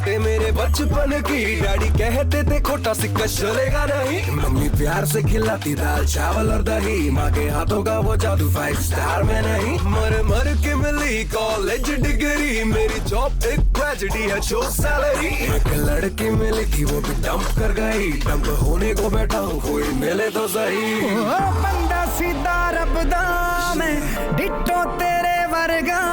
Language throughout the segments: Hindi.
बातें मेरे बचपन की, डैडी कहते थे खोटा सिक्का चलेगा नहीं। मम्मी प्यार से खिलाती दाल चावल और दही, माँ के हाथों का वो जादू 5 स्टार में नहीं। मर मर के मिली कॉलेज डिग्री, मेरी जॉब एक ट्रेजेडी है, शो सैलरी। एक लड़की मिली थी वो भी डंप कर गई, डंप होने को बैठा हूँ कोई मिले तो सही। ओ बंदा सीधा रबदा में, डिट्टो तेरे वर्गा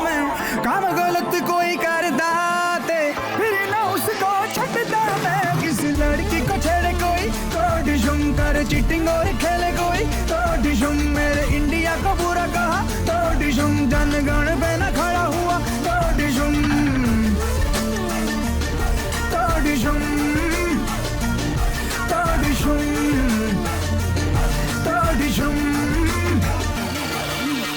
में, काम गलत कोई कर दाते फिर ना उसको छटता मैं। किसी लड़की को छेड़े कोई तो डिशुम कर, चीटिंग और खेले कोई तो डिशुम, मेरे इंडिया को बुरा कहा तो डिशुम, जनगण पे ना खड़ा हुआ तो डिशुम, तो डिशुम, तो डिशुम, तो डिशुम।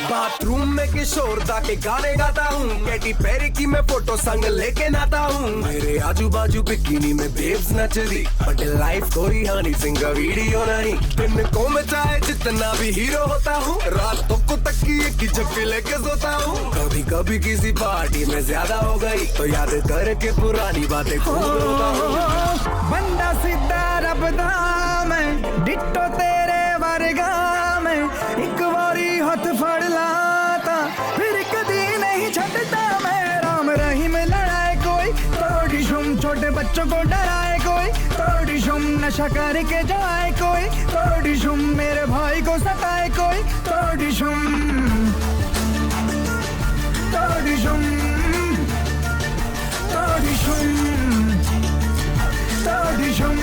बाथरूम में किशोर दा के गाने गाता हूँ, कैटी पेरी की मैं फोटो संग लेके नाता हूँ। मेरे आजू बाजू बिकिनी में बेब्स नच रही, बट लाइफ कोई हनी सिंह का वीडियो नहीं। दिन को मैं चाहे जितना भी हीरो होता हूँ, रातों को तकिए की झप्पी लेके सोता हूँ। कभी कभी किसी पार्टी में ज्यादा हो गई तो याद करके पुरानी बातें खूब रोता हूँ। बंदा सीधा रबदा में, डिट्टो तेरे वर्गा में, एक बारी हाथ फड़ लाता फिर कभी नहीं छटता मैं। राम रहीम लड़ाए कोई तो डिशुम, छोटे बच्चों को डराए कोई तो डिशुम, नशा करके जाए कोई तो डिशुम, मेरे भाई को सताए कोई तो डिशुम, तो डिशुम, तो डिशुम, तो डिशुम।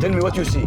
tell me what you see.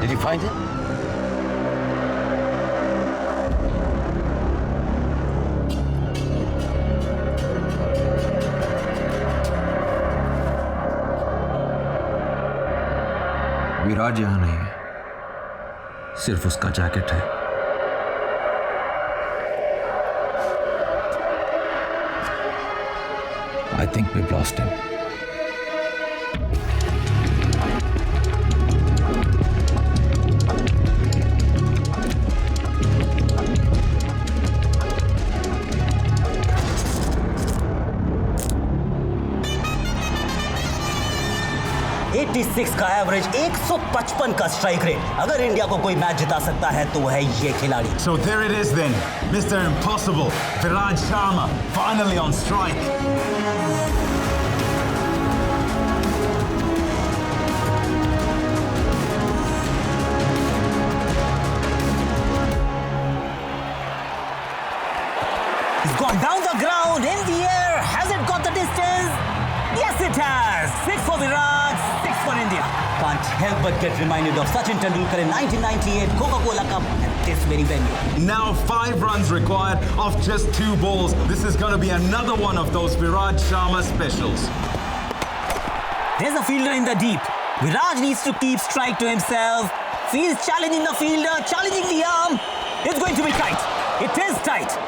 did you find it? विराज यहाँ नहीं है, सिर्फ उसका जैकेट है। I think we've lost him. का एवरेज, 155 का स्ट्राइक रेट। अगर इंडिया को कोई मैच जिता सकता है तो वह है ये खिलाड़ी। So there it is then, Mr. Impossible, Viraj Sharma, finally on strike. He's gone down the ground, in the air. Has it got the distance? Yes, it has. 6 for Viraj, 6 for India. Can't help but get reminded of Sachin Tendulkar in 1998 Coca-Cola Cup at this very venue. Now 5 runs required off just 2 balls. This is going to be another one of those Viraj Sharma specials. There's a fielder in the deep. Viraj needs to keep strike to himself. Feels challenging the fielder, challenging the arm. It's going to be tight. It is tight.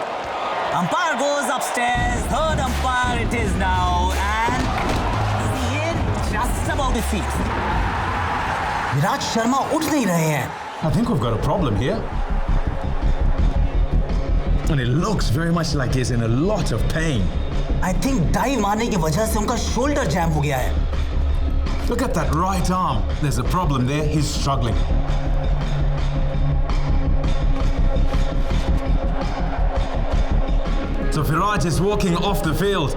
Umpire goes upstairs. Third umpire it is now. And see it just about his feet. विराज शर्मा उठ नहीं रहे हैं. I think we've got a problem here. And it looks very much like he's in a lot of pain. I think डाई मारने की वजह से उनका शोल्डर जैम हो गया है. Look at that right arm. There's a problem there. He's struggling. So Viraj is walking off the field.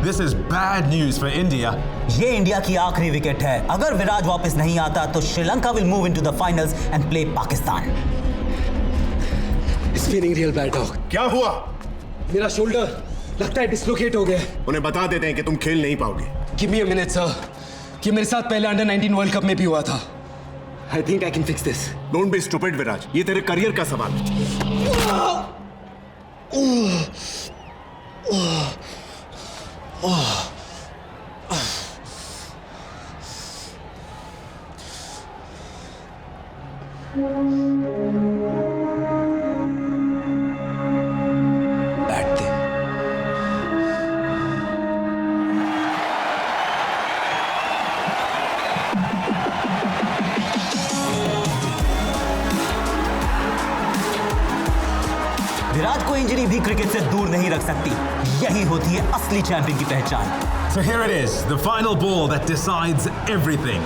This is bad news for India. ये इंडिया की आखिरी विकेट है. अगर विराज वापस नहीं आता तो Sri Lanka will move into the finals and play Pakistan. It's feeling real bad, dog. क्या हुआ? मेरा शोल्डर लगता है डिसलोकेट हो गया। उन्हें बता देते हैं कि तुम खेल नहीं पाओगे। Give me a minute sir, ये मेरे साथ पहले अंडर 19 वर्ल्ड कप में भी हुआ था। I think I can fix this. Don't be stupid Viraj, ये तेरे करियर का सवाल है। बैठ दे। विराट को इंजरी भी क्रिकेट से दूर नहीं रख सकती। यही होती है असली चैंपियन की पहचान। So here it is, the final ball that decides everything.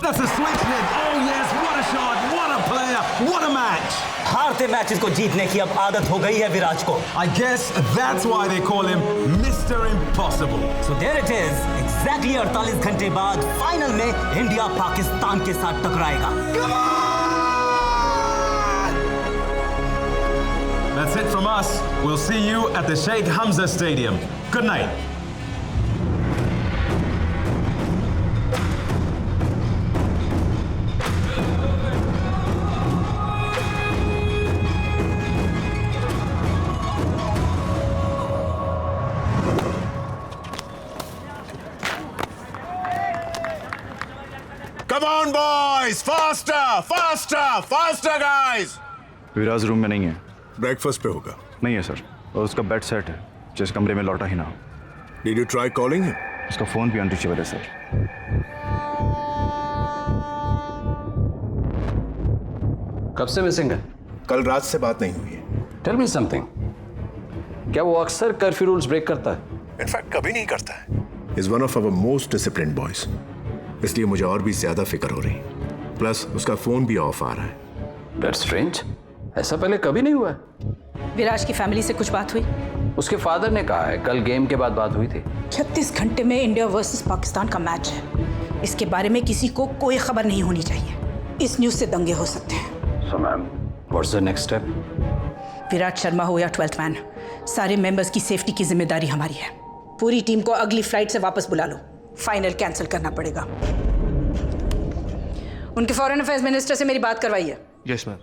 That's a switch hit. Oh yes, what a shot, what a player, what a match. हारते मैचेस को जीतने की अब आदत हो गई है विराट को। I guess that's why they call him Mr. Impossible. So there it is. Exactly 48 घंटे बाद फाइनल में इंडिया पाकिस्तान के साथ टकराएगा। That's it from us. We'll see you at the Sheikh Hamza Stadium. Good night. Come on boys, faster, faster, faster guys. Viraj room में नहीं है। ब्रेकफास्ट पे होगा। नहीं है सर, और उसका बेड सेट है जिस कमरे में लौटा ही ना हो। Did you try calling him? उसका फोन भी अनरीचेबल है सर। कब से मिसिंग है? कल रात से बात नहीं हुई है। Tell me something. क्या वो अक्सर कर्फ्यू रूल्स ब्रेक करता है? इनफैक्ट कभी नहीं करता है। He's one of our most disciplined boys. इसलिए मुझे और भी ज्यादा फिक्र हो रही। प्लस उसका फोन भी ऑफ आ रहा है। That's strange. ऐसा पहले कभी नहीं हुआ है। विराज की फैमिली से कुछ बात हुई? उसके फादर ने कहा है कल गेम के बाद बात हुई थी। 36 घंटे में इंडिया वर्सेस पाकिस्तान का मैच है। इसके बारे में किसी को कोई खबर नहीं होनी चाहिए। इस न्यूज़ से दंगे हो सकते हैं। So ma'am, what's the next step? Virat Sharma हो या 12th मैन, सारे मेंबर्स की सेफ्टी की जिम्मेदारी हमारी है। पूरी टीम को अगली फ्लाइट से वापस बुला लो। फाइनल कैंसिल करना पड़ेगा। उनके फॉरेन अफेयर्स मिनिस्टर से मेरी बात करवाइए। Yes ma'am.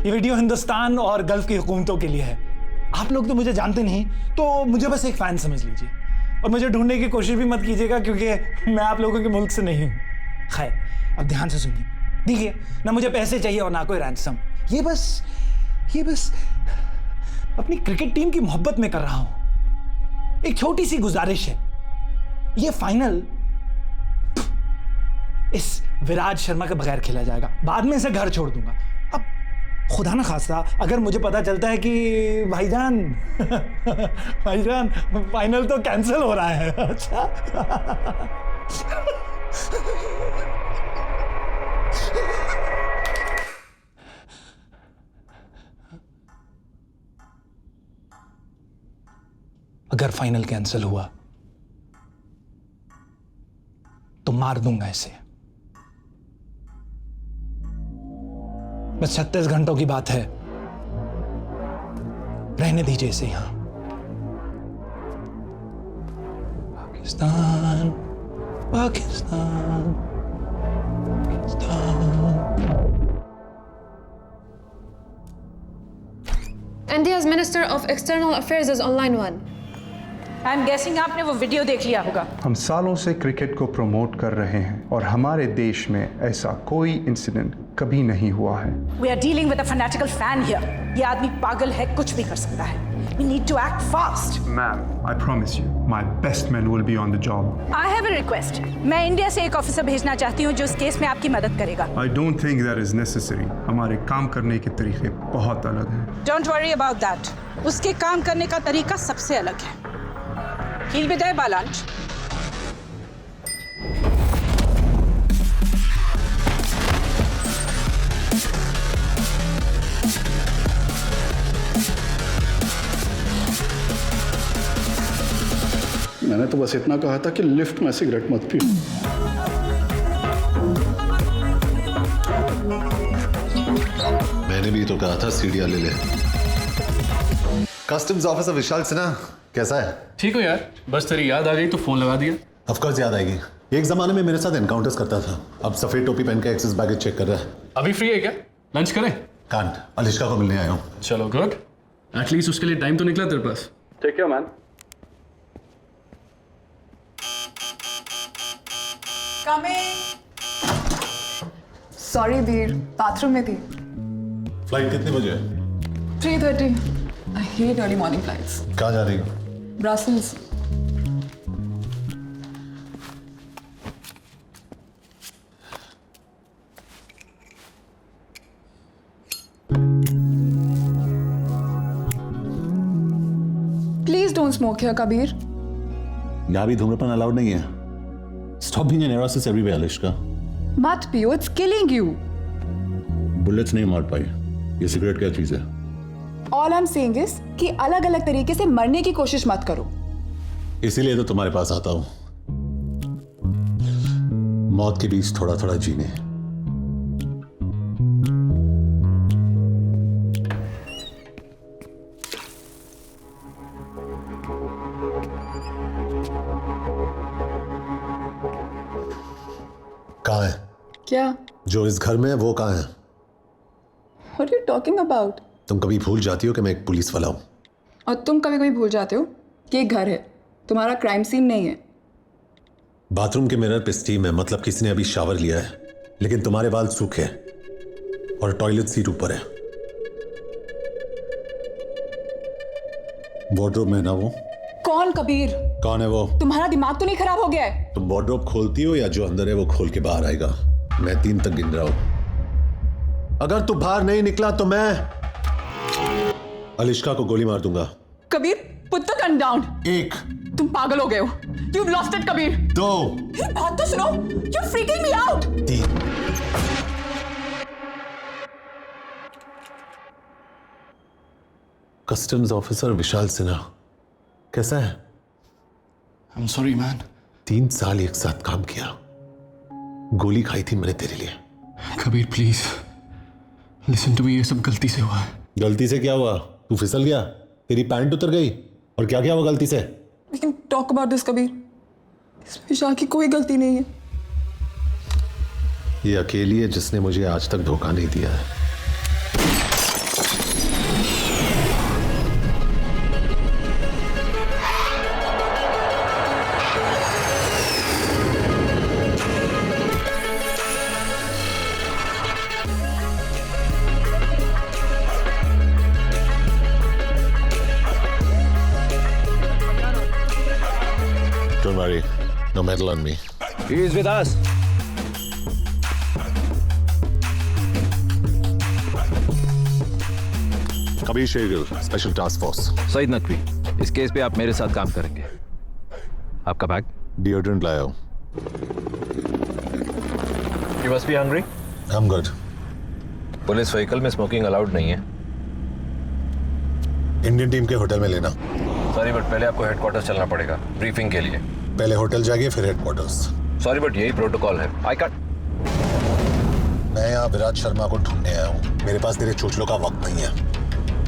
ये वीडियो हिंदुस्तान और गल्फ की हुकूमतों के लिए है। आप लोग तो मुझे जानते नहीं, तो मुझे बस एक फैन समझ लीजिए और मुझे ढूंढने की कोशिश भी मत कीजिएगा क्योंकि मैं आप लोगों के मुल्क से नहीं हूँ। खैर, अब ध्यान से सुनिए। देखिए, ना मुझे पैसे चाहिए और ना कोई रैंसम। ये बस अपनी क्रिकेट टीम की मोहब्बत में कर रहा हूं। एक छोटी सी गुजारिश है, ये फाइनल इस विराट शर्मा के बगैर खेला जाएगा। बाद में इसे घर छोड़ दूंगा। अब खुदा ना खास्ता अगर मुझे पता चलता है कि भाईजान भाईजान फाइनल तो कैंसिल हो रहा है। अच्छा अगर फाइनल कैंसिल हुआ तो मार दूंगा इसे। बस 36 घंटों की बात है, रहने दीजिए इसे यहां। Pakistan Pakistan Pakistan. India's Minister of External Affairs is on line 1. I am guessing आपने वो वीडियो देख लिया होगा। हम सालों से क्रिकेट को प्रमोट कर रहे हैं और हमारे देश में ऐसा कोई इंसिडेंट कभी नहीं हुआ है। We are dealing with a fanatical fan here. ये आदमी पागल है, कुछ भी कर सकता है। We need to act fast. Ma'am, I promise you, my best men will be on the job. I have a request. मैं इंडिया से एक ऑफिसर भेजना चाहती हूँ जो इस केस में आपकी मदद करेगा। I don't think that is necessary. हमारे काम करने के तरीके बहुत अलग हैं। Don't worry about that. उसके काम करने का तरीका सबसे अलग है। He'll be there by lunch. मैंने तो बस इतना कहा था कि लिफ्ट में सिगरेट मत पियो। मैंने भी तो कहा था सीढ़ियां ले ले। कस्टम्स ऑफिसर विशाल सिन्हा कैसा है? ठीक हो यार, बस तेरी याद आ गई तो फोन लगा दिया। ऑफ कोर्स याद आएगी। एक जमाने में मेरे साथ एनकाउंटर्स करता था, अब सफेद टोपी पहन के एक्सेस बैगेज चेक कर रहा है। अभी फ्री है क्या? लंच करें? कांट, अलिश्का को मिलने आया हूँ। चलो गुड, एटलीस्ट उसके लिए टाइम तो निकला तेरे पास। ठीक है मैन। सॉरी वीर, बाथरूम में थी। फ्लाइट कितने बजे है? 3:30। I hate early morning flights. कहाँ जा रही हो? Brussels. Please don't smoke here, Kabir. यहाँ भी धूम्रपान अलाउड नहीं है। Stop being a neurosis everywhere, अलिश्का। मत पियो, it's killing you. बुलेट्स नहीं मार पाई। ये सिगरेट क्या चीज है? All I'm saying is कि अलग अलग तरीके से मरने की कोशिश मत करो। इसीलिए तो तुम्हारे पास आता हूं, मौत के बीच थोड़ा थोड़ा जीने। कहाँ है? क्या? जो इस घर में है वो कहाँ है? What are you talking about? तुम कभी भूल जाती हो कि मैं एक पुलिस वाला हूं? और तुम कभी कभी भूल जाते हो कि एक घर है, तुम्हारा क्राइम सीन नहीं है। बाथरूम के मिरर पे स्टीम है, मतलब किसी ने अभी शावर लिया है, लेकिन तुम्हारे बाल सूखे हैं और टॉयलेट सीट ऊपर है। वार्डरोब में ना वो। कौन कबीर? कौन है वो? तुम्हारा दिमाग तो नहीं खराब हो गया है? तुम वार्डरोब खोलती हो या जो अंदर है वो खोल के बाहर आएगा? मैं 3 तक गिन रहा हूं। अगर तू बाहर नहीं निकला तो मैं अलिश्का को गोली मार दूंगा। Kabir, put the gun down. 1। तुम पागल हो गए हो। You've lost it, Kabir. 2। बात तो सुनो। You're freaking me out. 3। Customs officer Vishal Sinha कैसा है? I'm sorry man. 3 साल एक साथ काम किया, गोली खाई थी मैंने तेरे लिए। Kabir please listen to me, ये सब गलती से हुआ है। गलती से क्या हुआ? तू फिसल गया, तेरी पैंट उतर गई, और क्या क्या हुआ गलती से? We can talk about this, Kabir. इसमें विशाल की कोई गलती नहीं है। ये अकेली है जिसने मुझे आज तक धोखा नहीं दिया है। Don't worry, no medal on me. He is with us. Kabir Shergill, special task force. Saeed Naqvi, इस केस पे आप मेरे साथ काम करेंगे। आपका बैग? डिओड्रेंट लाया हूं। You must be hungry? I'm good. Police vehicle में स्मोकिंग अलाउड नहीं है। इंडियन टीम के होटल में लेना। सॉरी बट पहले आपको हेडक्वार्टर्स चलना पड़ेगा ब्रीफिंग के लिए। पहले होटल जाइए फिर हेडक्वार्टर्स। सॉरी बट यही प्रोटोकॉल है। I can't. मैं यहाँ विराट शर्मा को ढूंढने आया हूँ, मेरे पास तेरे चोचलों का वक्त नहीं है।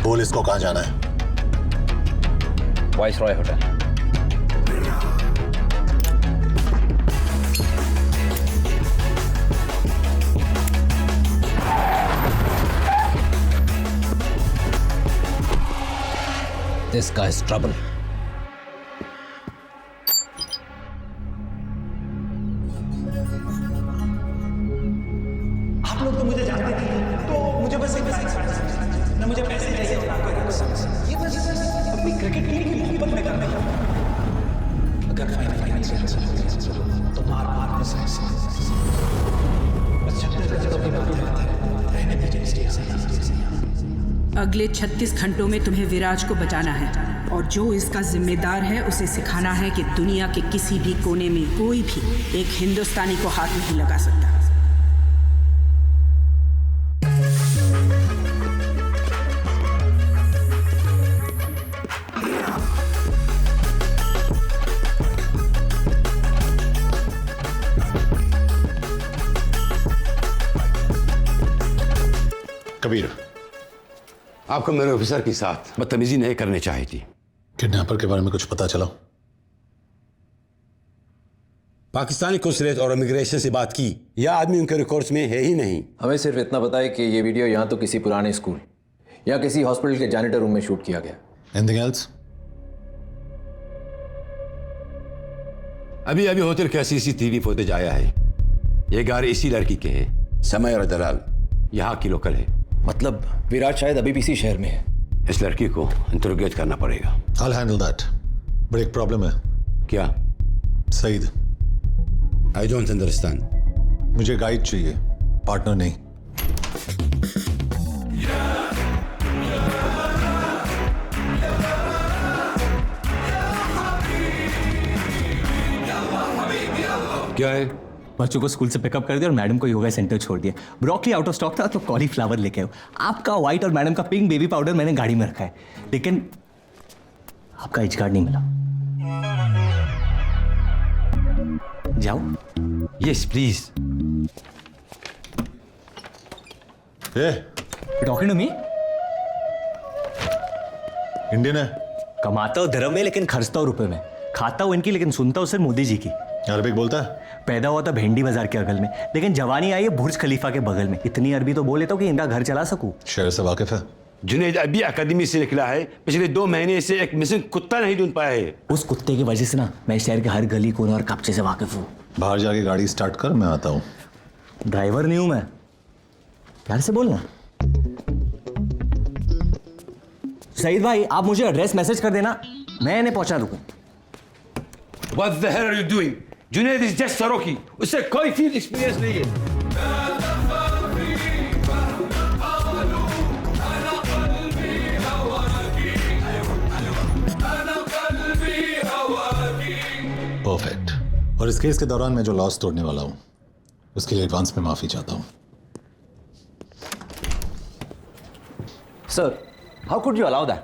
बोल इसको कहाँ जाना है? Viceroy hotel. This guy's trouble. अगर फाइनल तो मार मार बस 36 घंटों की बात है, रहने दीजिए। अगले 36 घंटों में तुम्हें विराज को बचाना है और जो इसका जिम्मेदार है उसे सिखाना है कि दुनिया के किसी भी कोने में कोई भी एक हिंदुस्तानी को हाथ नहीं लगा सकता। कबीर, आपको मेरे ऑफिसर के साथ बदतमीजी नहीं करनी चाहिए थी। किडनैपर के बारे में कुछ पता चला? पाकिस्तानी कौंसलेट और इमिग्रेशन से बात की, यह आदमी उनके रिकॉर्ड्स में है ही नहीं। हमें सिर्फ इतना पता है कि ये वीडियो यहाँ तो किसी पुराने स्कूल या किसी हॉस्पिटल के जैनिटर रूम में शूट किया गया। Anything else? अभी अभी होटल का CCTV फुटेज आया है। ये गाड़ी इसी लड़की के है, समय और दलाल यहाँ की लोकल है। मतलब विराट शायद अभी भी इसी शहर में है। इस लड़की को इंटरोगेट करना पड़ेगा। I'll handle that. बट एक प्रॉब्लम है। क्या? सईद। I don't understand. मुझे गाइड चाहिए, पार्टनर नहीं। क्या है? बच्चों को स्कूल से पिकअप कर दिया और मैडम को योगा सेंटर छोड़ दिया। ब्रोकली आउट ऑफ स्टॉक था तो कॉलीफ्लावर लेके आयो। आपका व्हाइट और मैडम का पिंक बेबी पाउडर मैंने गाड़ी में रखा है, लेकिन आपका एज कार्ड नहीं मिला। जाओ। Yes please. Talking to me? Indian है। कमाता हूँ धर्म में लेकिन खर्चता हूँ रुपए में। खाता हूँ इनकी लेकिन सुनता हूँ सिर्फ मोदी जी की। अरबिक बोलता है? पैदा हुआ था भेंडी बाजार के अगल में, लेकिन जवानी आई है बुर्ज खलीफा के बगल में। इतनी अरबी तो बोल लेता हूँ कि इनका घर चला सकूं। शहर से वाकिफ है? जुनैद अभी अकादमी से निकला है, पिछले 2 महीने से एक मिसिंग कुत्ता नहीं ढूंढ पाया है। उस कुत्ते की वजह से ना मैं शहर के हर गली कोने और कपचे से वाकिफ हूँ। बाहर जाके गाड़ी स्टार्ट कर, मैं आता हूँ। ड्राइवर नहीं हूँ मैं, प्यार से बोलना। सईद भाई आप मुझे एड्रेस मैसेज कर देना, मैं इन्हें पहुंचा दूंगा। What the hell are you doing? Junaid is just सरोकी, उससे कोई फील्ड एक्सपीरियंस नहीं है। परफेक्ट। और इस केस के दौरान मैं जो लॉस तोड़ने वाला हूं उसके लिए एडवांस में माफी चाहता हूं। Sir, how could you allow that?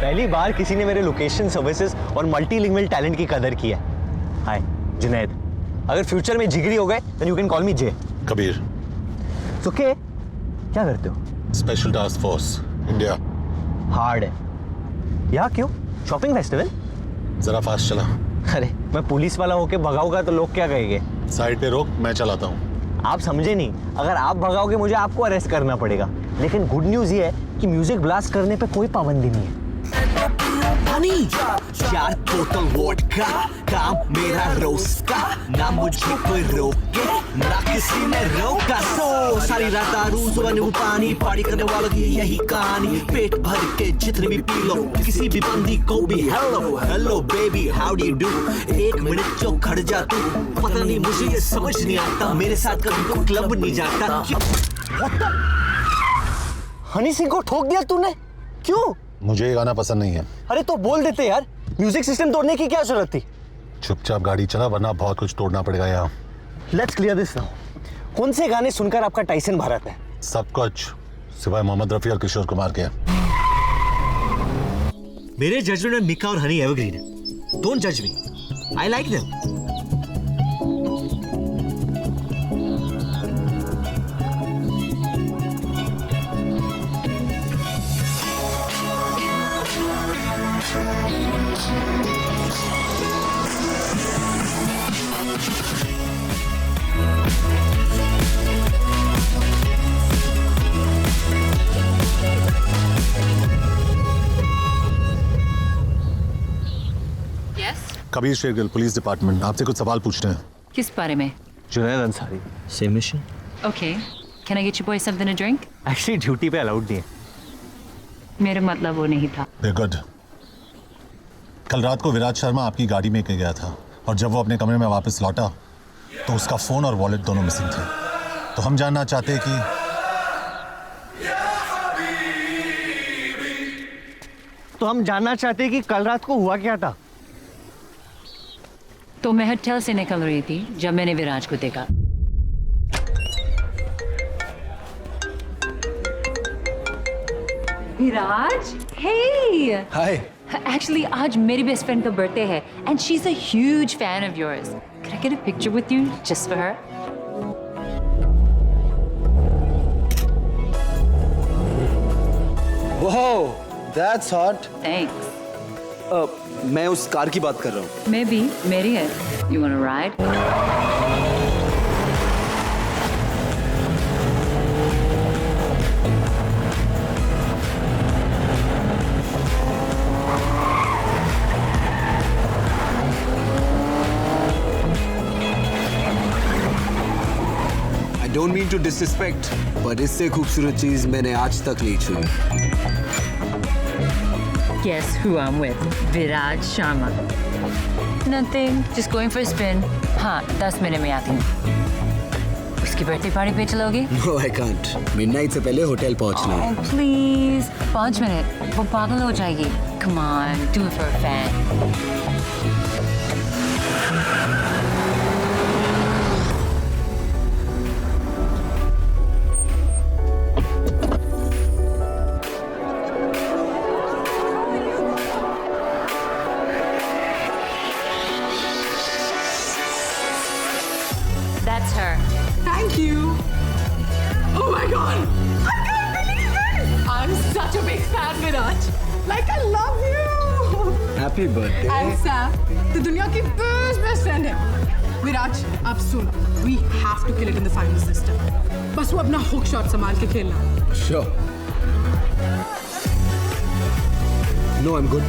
पहली बार किसी ने मेरे लोकेशन सर्विसेज और मल्टीलिंगुअल टैलेंट की कदर की है। हाय जुनैद, अगर फ्यूचर में जिगरी हो गए then you can call me J. Kabir. Okay, क्या करते हो? Special task force India. Hard है। यहाँ क्यों? Shopping festival? जरा फास्ट चला। अरे मैं पुलिस वाला होके भगाऊंगा तो लोग क्या कहेंगे? साइड पे रोक, मैं चलाता हूँ। आप समझे नहीं, अगर आप भगाओगे मुझे आपको अरेस्ट करना पड़ेगा। लेकिन गुड न्यूज ये है कि म्यूजिक ब्लास्ट करने पे कोई पाबंदी नहीं है। चार बोतल वोडका, काम मेरा रोज का, ना मुझे कोई रोके ना किसी ने रोका। सो सारी रात दारू, सुबह नींबू पानी, पार्टी करने वालों की यही कहानी। पेट भर के जितने भी पी लो, किसी भी बंदी को भी hello hello baby how do you do. 1 minute जो खड़ जा तू, पता नहीं मुझे ये समझ नहीं आता, मेरे साथ कभी कोई क्लब नहीं जाता। हनी सिंह को ठोक दिया तूने, क्यों? मुझे ये गाना पसंद नहीं है। अरे तो बोल देते यार, म्यूजिक सिस्टम तोड़ने की क्या जरूरत थी? चुपचाप गाड़ी चला वरना बहुत कुछ तोड़ना पड़ेगा यहाँ। Let's clear this now. कौन से गाने सुनकर आपका टाइसन भारत है? सब कुछ सिवाय मोहम्मद रफी और किशोर कुमार के। मेरे जजमेंट में मिका और हनी एवरग्रीन है। डोंट जज me, I like them. Kabir Shergill, police department, आपसे कुछ सवाल पूछने हैं। किस बारे में? Junaid Ansari, same mission. Okay. Can I get you boys something to drink? Actually duty पे अलाउड नहीं है। मेरा मतलब वो नहीं था। Very good. कल रात को विराज शर्मा आपकी गाड़ी में गया था और जब वो अपने कमरे में वापस लौटा तो उसका फोन और वॉलेट दोनों मिसिंग थे। तो हम जानना चाहते हैं कि कल रात को हुआ क्या था। तो मैं होटल से निकल रही थी जब मैंने विराज को देखा। विराज, hey! Hi. Actually, आज मेरी बेस्ट फ्रेंड का बर्थडे है and she's a huge fan of yours. Can I get a picture with you just for her? Wow, that's hot. Thanks. मैं उस कार की बात कर रहा हूँ। मैं भी, मेरी है। You wanna ride? I don't mean to disrespect, पर इससे खूबसूरत चीज मैंने आज तक नहीं छुई। Guess who I'm with? Viraj Sharma. Nothing. Just going for a spin. हाँ, 10 मिनट में आती हूँ। उसकी बर्थडे पार्टी पे चलोगे? No, I can't. मिडनाइट से पहले होटल पहुँचना है। Oh, please. 5 मिनट. वो पागल हो जाएगी. Come on, do it for a fan. That's her. Thank you. Oh my God! I can't believe it! I'm such a big fan, Viraj. Like I love you. Happy birthday. And Sam, the दुनिया की best friend है. Viraj, अब सुन. We have to kill it in the final system. बस वो अपना hook shot संभाल के खेलना. Sure. No, I'm good.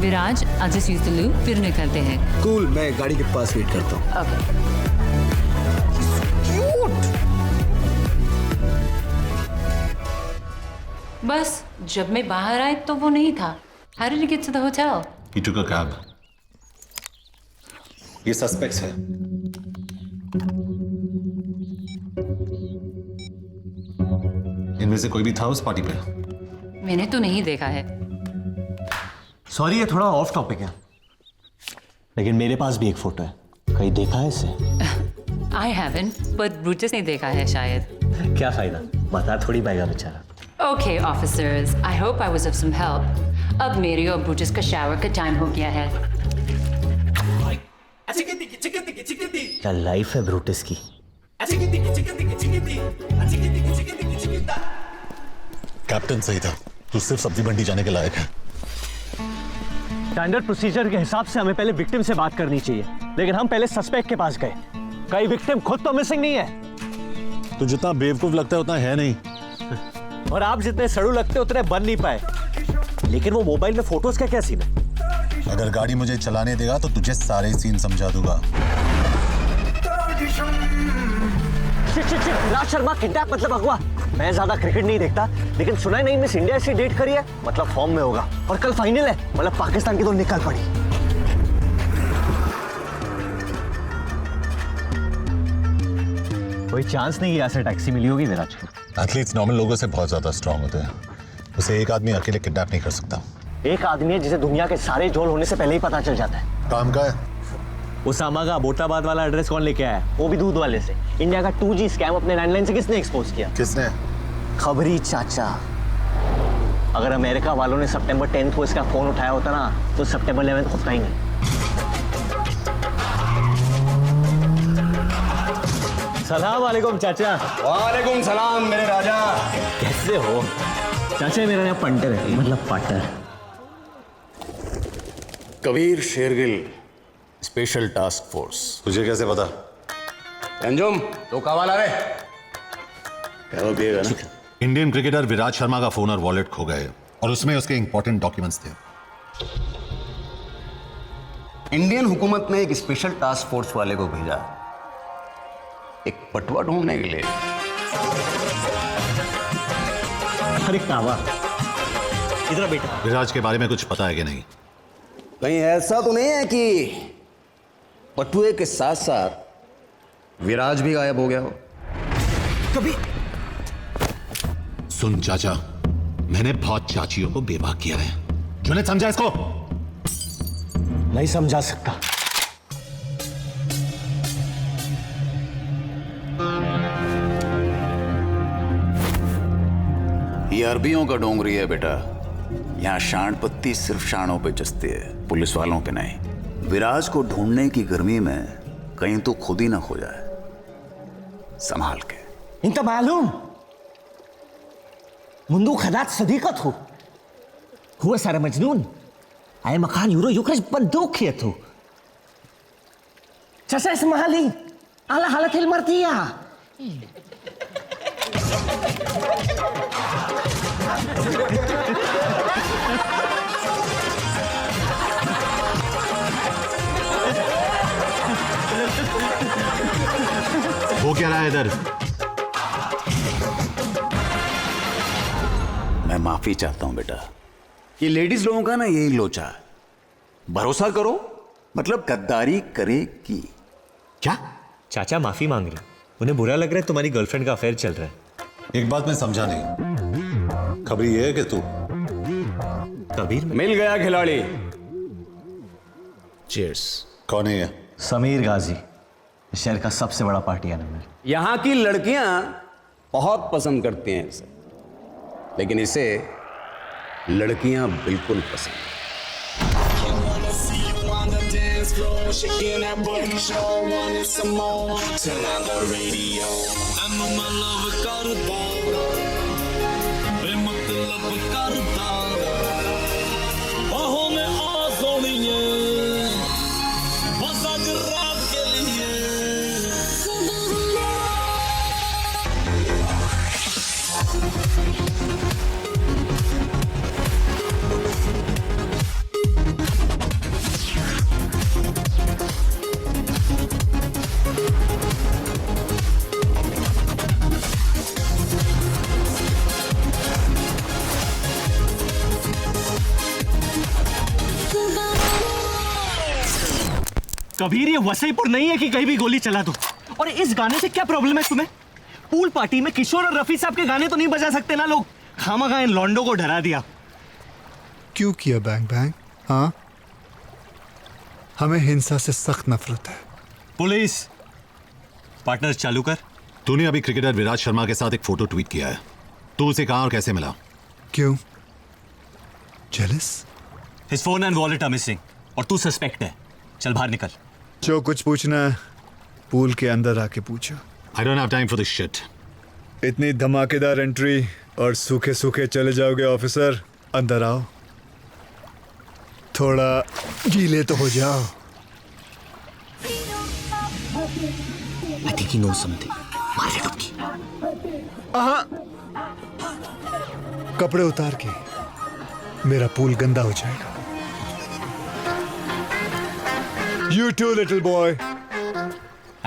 Viraj, I'll just use the loop. फिर निकलते हैं. Cool. मैं गाड़ी के पास वेट करता हूँ. Okay. बस जब मैं बाहर आई तो वो नहीं था. How did you get to the hotel? He took a cab. ये सस्पेक्ट्स है। इनमें से कोई भी था उस पार्टी पे? मैंने तो नहीं देखा है. सॉरी, ये थोड़ा ऑफ टॉपिक है, लेकिन मेरे पास भी एक फोटो है। कहीं देखा है इसे? I haven't, but Brutus ने देखा है शायद. क्या फायदा, बता थोड़ी पाएगा बेचारा। Okay, officers. I hope I was of some help. अब मेरी और Brutus का शावर का टाइम हो गया है. क्या लाइफ है ब्रूटस की। कैप्टन सही था, तू सिर्फ सब्जी मंडी जाने के लायक है। स्टैंडर्ड प्रोसीजर के हिसाब से हमें पहले विक्टिम से बात करनी चाहिए, लेकिन हम पहले सस्पेक्ट के पास गए। कई विक्टिम खुद तो मिसिंग नहीं है। तू जितना बेवकूफ लगता है उतना है नहीं। और आप जितने सड़ू लगते उतने बन नहीं पाए। लेकिन वो मोबाइल में फोटोज का क्या सीन है? अगर गाड़ी मुझे चलाने देगा तो तुझे सारे सीन समझा दूंगा। राज शर्मा किडनैप मतलब अगवा। मैं ज्यादा क्रिकेट नहीं देखता, लेकिन सुना नहीं मिस इंडिया से डेट करी है, मतलब फॉर्म में होगा। और कल फाइनल है, मतलब पाकिस्तान की तो निकल पड़ी। कोई चांस नहीं है ऐसे टैक्सी मिली होगी विराज को। एथलीट्स नॉर्मल लोगों से बहुत ज्यादा स्ट्रांग होते हैं, उसे एक आदमी अकेले किडनैप नहीं कर सकता। एक आदमी है जिसे दुनिया के सारे झोल होने से पहले ही पता चल जाता है। काम का है। उसामा का अबोटाबाद वाला एड्रेस कौन लेके आया? वो भी दूध वाले से। इंडिया का 2G स्कैम अपने लैंडलाइन से किसने एक्सपोज किया? किसने? खबरी चाचा। अगर अमेरिका वालों ने सितंबर 10 को इसका फोन उठाया होता ना, तो सितंबर 11 होता ही नहीं। सलाम वालेकुम चाचा। वालेकुम सलाम मेरे राजा। कैसे हो? चाचा मेरा नाम पंटर है, मतलब पाटर। Kabir Shergill, special task force. तुझे कैसे पता? अंजुम तो कावाला रे क्या पिएगा ना? इंडियन क्रिकेटर विराज शर्मा का फोन और वॉलेट खो गए और उसमें उसके इंपॉर्टेंट डॉक्यूमेंट्स थे। इंडियन हुकूमत ने एक स्पेशल टास्क फोर्स वाले को भेजा एक पटवा ढूंढने के लिए। अरे कावा, इधर बेटा। विराज के बारे में कुछ पता है कि नहीं? कहीं ऐसा तो नहीं है कि पटुए के साथ साथ विराज भी गायब हो गया हो? कभी सुन चाचा, मैंने बहुत चाचियों को बेवाक किया है। क्यों नहीं समझा इसको? नहीं समझा सकता। ये अरबियों का डोंगरी है बेटा। यहाँ शान पत्ती सिर्फ शानों पे जचती है, पुलिस वालों पे नहीं। विराज को ढूंढने की गर्मी में कहीं तो खुद ही ना खो जाए, संभाल के। इंत मालूम मुंदू खदात सदीकत हो हुआ सारा मजनून आए मकान यूरो युक्रज बंदूक किया तो चसा इस महाली आला हालत हिल मरती है। वो क्या रहा है इधर? मैं माफी चाहता हूं बेटा। ये लेडीज लोगों का ना यही लोचा है, भरोसा करो मतलब गद्दारी करेगी। क्या? चाचा माफी मांग रहे, उन्हें बुरा लग रहा है तुम्हारी गर्लफ्रेंड का अफेयर चल रहा है। एक बात मैं समझा नहीं, खबर ये है कि तू कबीर मिल गया खिलाड़ी। चीयर्स। कौन है ये? समीर गाजी, शहर का सबसे बड़ा पार्टी एनिमल। यहां की लड़कियां बहुत पसंद करती हैं इसे, लेकिन इसे लड़कियां बिल्कुल पसंद। कबीर ये वसईपुर नहीं है कि कहीं भी गोली चला दो। और इस गाने से क्या प्रॉब्लम है तुम्हें? पूल पार्टी में किशोर और रफी साहब के गाने तो नहीं बजा सकते ना लोग? खामखा इन लॉन्डो को डरा दिया। क्यों किया बैंग बैंग? हाँ, हमें हिंसा से सख्त नफरत है। पुलिस पार्टनर चालू कर। तूने अभी क्रिकेटर विराज शर्मा के साथ एक फोटो ट्वीट किया है, तू उसे कहां और कैसे मिला? क्यों? Jealous? His phone and wallet are missing और तू सस्पेक्ट है। चल बाहर निकल। जो कुछ पूछना है पूल के अंदर आके पूछो। I don't have time for this shit. इतनी धमाकेदार एंट्री और सूखे सूखे चले जाओगे ऑफिसर? अंदर आओ, थोड़ा गीले तो हो जाओ। I think he knows something. मार दे डुबकी। कपड़े उतार के, मेरा पूल गंदा हो जाएगा। You too, little boy.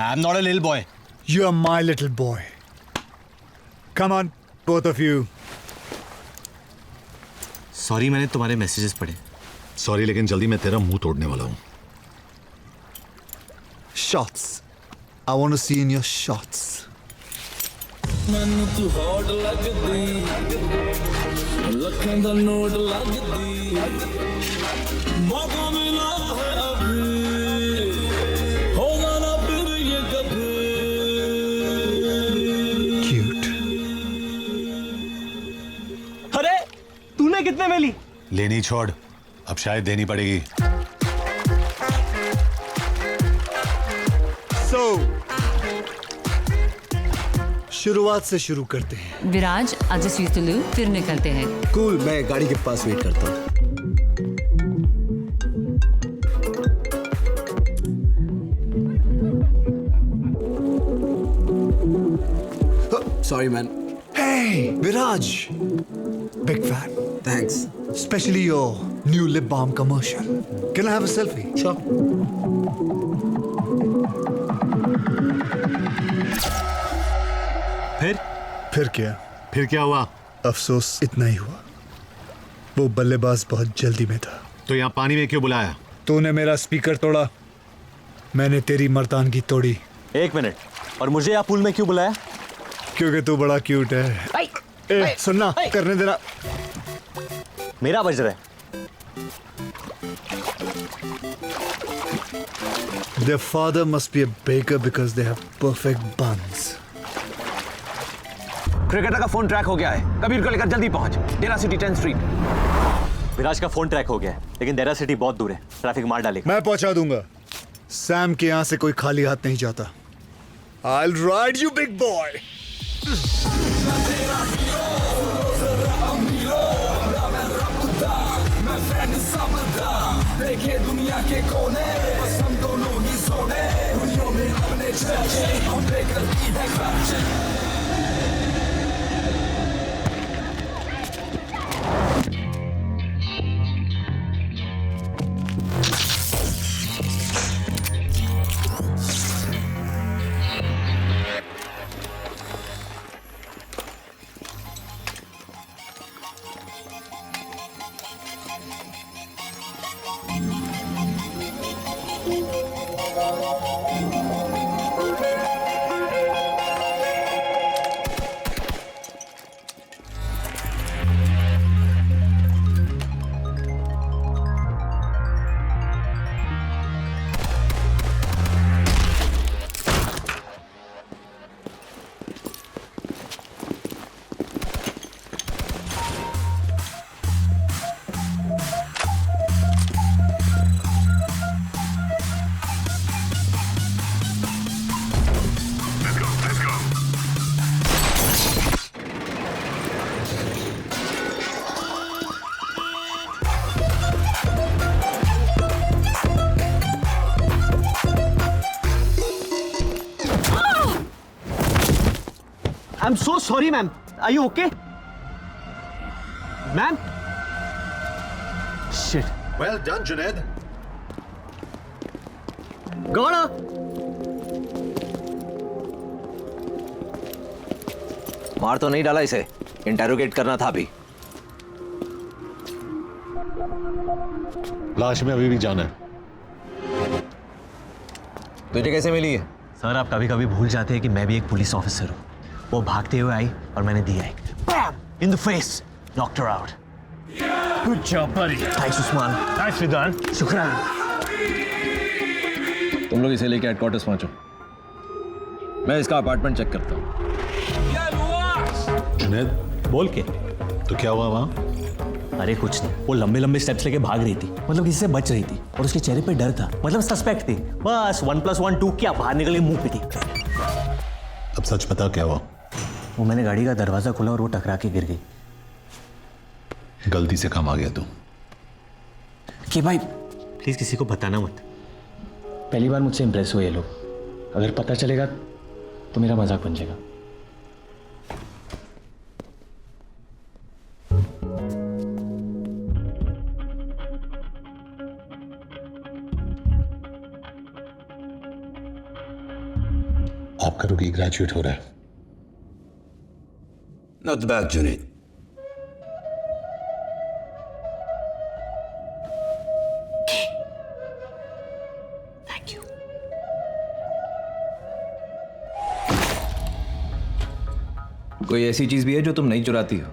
I'm not a little boy. You are my little boy. Come on, both of you. Sorry, मैंने तुम्हारे मैसेजेस पढ़े। सॉरी, लेकिन जल्दी मैं तेरा मुंह तोड़ने वाला हूं। Shots. I want to see in your shots. ਮੈਨੂੰ ਤੂੰ ਹੌਟ ਲੱਗਦੀ, ਲੱਖਾਂ ਦਾ ਨੋਟ ਲੱਗਦੀ, ਮੌਕਾ ਮਿਲਾ ਹੈ ਅਭੀ, ਹੋਗਾ ਨਾ ਫਿਰ ਇਹ ਕभी। Cute. अरे तूने कितने में ली? लेनी छोड़, अब शायद देनी पड़ेगी। So, शुरुआत से शुरू करते हैं। विराज आज स्वीतलू फिर निकलते हैं। कूल, मैं गाड़ी के पास वेट करता हूँ। Sorry, man. Hey, Viraj. Big fan. Thanks. Especially your New lip balm commercial. Can I have a selfie? Sure. फिर क्या? फिर क्या हुआ? अफसोस इतना ही हुआ, वो बल्लेबाज बहुत जल्दी में था। तो यहाँ पानी में क्यों बुलाया? तूने मेरा स्पीकर तोड़ा, मैंने तेरी मर्दानगी तोड़ी। एक मिनट, और मुझे यहाँ पूल में क्यों बुलाया? क्योंकि तू बड़ा क्यूट है। ए, सुनना, करने देना। मेरा बज रहा है। Their father must be a baker because they have perfect buns. Cricketer का फोन ट्रैक हो गया है, कबीर को लेकर जल्दी पहुंच। डेरा सिटी 10 स्ट्रीट। विराज का फोन ट्रैक हो गया है, लेकिन डेरा सिटी बहुत दूर है, ट्रैफिक मार डालेगा। मैं पहुंचा दूंगा। सैम के यहां से कोई खाली हाथ नहीं जाता। I'll ride you, big boy. देखे दुनिया के कोने, बस हम दोनों ही सोने, दुनिया में अपने चर्चे, हम पे करती है खर्चे। I'm so sorry, ma'am. Are you okay? Ma'am? Shit. Well done, Junaid. Gona! मार तो नहीं डाला इसे, इंटेरोगेट करना था अभी। लाश में अभी भी जाना है। तुझे कैसे मिली है? सर, आप कभी कभी भूल जाते हैं कि मैं भी एक पुलिस ऑफिसर हूँ। वो भागते हुए आई और मैंने दिया एक bam in the face, knocked her out. Good job buddy. Thanks Usman. Thanks Vidaan. शुक्रान। तुम लोग इसे लेके हेडक्वार्टर्स पहुंचो, मैं इसका अपार्टमेंट चेक करता हूँ। जुनैद, बोल के तो क्या हुआ वहाँ? अरे कुछ नहीं, वो लंबे लंबे स्टेप्स लेके भाग रही थी, मतलब किसी से बच रही थी, और उसके चेहरे पे डर था, मतलब सस्पेक्ट थी। बस 1+1 2 क्या, बाहर निकले मुंह पे थी। अब सच बता क्या हुआ? वो मैंने गाड़ी का दरवाजा खोला और वो टकरा के गिर गई। गलती से काम आ गया तू। कि भाई प्लीज किसी को बताना मत। पहली बार मुझसे इंप्रेस हुए ये लोग, अगर पता चलेगा तो मेरा मजाक बन जाएगा। आपका रुकी ग्रेजुएट हो रहा है। Not bad, Junaid. Thank you. कोई ऐसी चीज भी है जो तुम नहीं चुराती हो?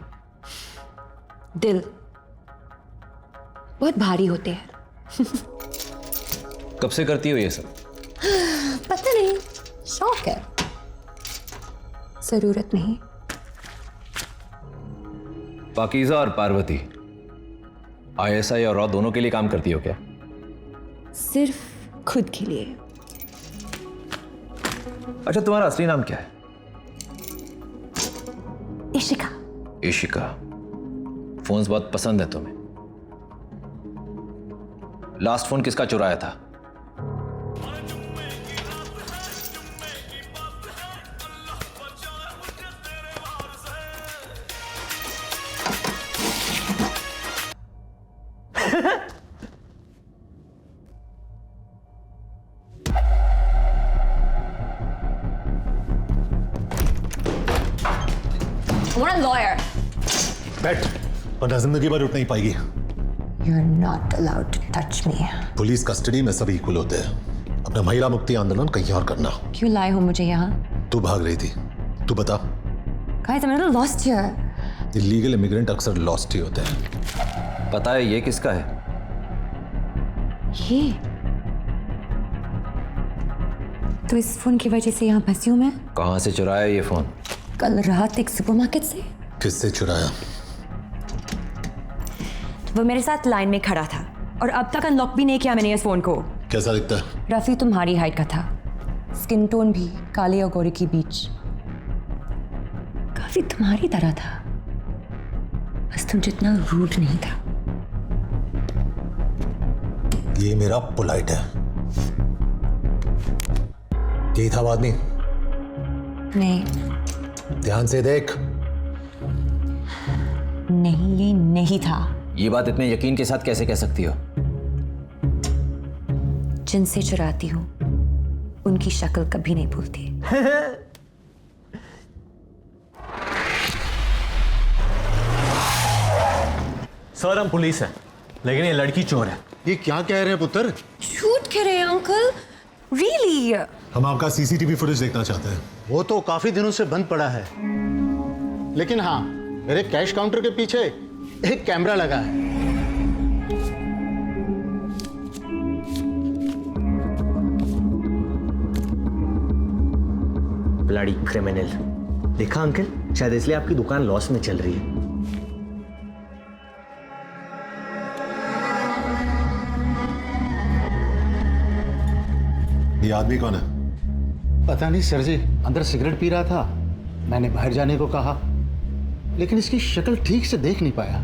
दिल बहुत भारी होते हैं। कब से करती हो ये सब? पता नहीं, शौक है, जरूरत नहीं। पाकीज़ा और पार्वती ISI और रॉ दोनों के लिए काम करती हो क्या? सिर्फ खुद के लिए। अच्छा, तुम्हारा असली नाम क्या है? इशिका। इशिका। फोन्स बहुत पसंद है तुम्हें। लास्ट फोन किसका चुराया था? What a lawyer. बैठ, वरना जिंदगी भर उठ नहीं पाएगी। You're not allowed to touch me. Police custody में सब इक्वल होते हैं। अपना महिला मुक्ति आंदोलन कहीं और करना। क्यों लाए हो मुझे यहाँ? तू भाग रही थी, तू बता। Guys, I'm a little lost here. Illegal immigrant अक्सर लॉस्ट ही होते हैं। पता है ये किसका है? ये तो इस फोन की वजह से यहाँ फंसी हूँ मैं। कहाँ से चुराया ये फोन? कल रात एक सुपरमार्केट से। किससे चुराया? वो मेरे साथ लाइन में खड़ा था और अब तक अनलॉक भी नहीं किया मैंने इस फोन को। कैसा दिखता है? रफी तुम्हारी हाइट का था, स्किन टोन भी काले और गोरे के बीच, काफी तुम्हारी तरह था, बस तुम जितना रूड नहीं था। ये मेरा पोलाइट है। यही था आदमी? नहीं। ध्यान से देख। नहीं, ये नहीं था। ये बात इतने यकीन के साथ कैसे कह सकती हो? जिनसे चुराती हूँ उनकी शक्ल कभी नहीं भूलती। सर हम पुलिस हैं, लेकिन ये लड़की चोर है। ये क्या कह रहे हैं पुत्र? झूठ कह रहे हैं अंकल? रियली? हम आपका सीसीटीवी फुटेज देखना चाहते हैं। वो तो काफी दिनों से बंद पड़ा है, लेकिन हाँ मेरे कैश काउंटर के पीछे एक कैमरा लगा है। Bloody criminal. देखा अंकल, शायद इसलिए आपकी दुकान लॉस में चल रही है। ये आदमी कौन है? पता नहीं सर जी, अंदर सिगरेट पी रहा था, मैंने बाहर जाने को कहा, लेकिन इसकी शक्ल ठीक से देख नहीं पाया।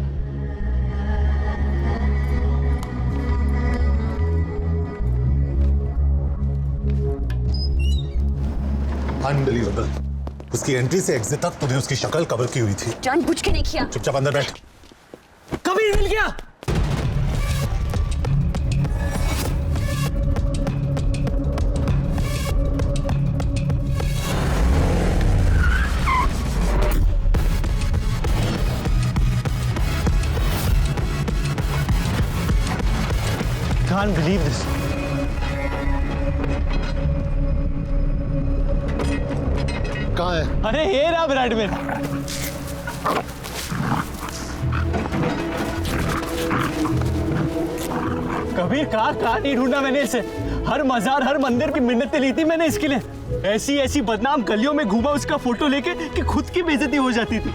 अनबिलीवेबल। उसकी एंट्री से एग्जिट तक तुझे उसकी शक्ल कवर की हुई थी। जानबूझ के नहीं किया। चुपचाप अंदर बैठ। कबीर मिल गया। Can't believe this. कहाँ है? अरे ये रहा ब्रैडमैन। कबीर कहाँ नहीं ढूंढा मैंने इसे। हर मजार हर मंदिर की मिन्नतें ली थी मैंने इसके लिए। ऐसी ऐसी बदनाम गलियों में घूमा उसका फोटो लेके कि खुद की बेइज्जती हो जाती थी।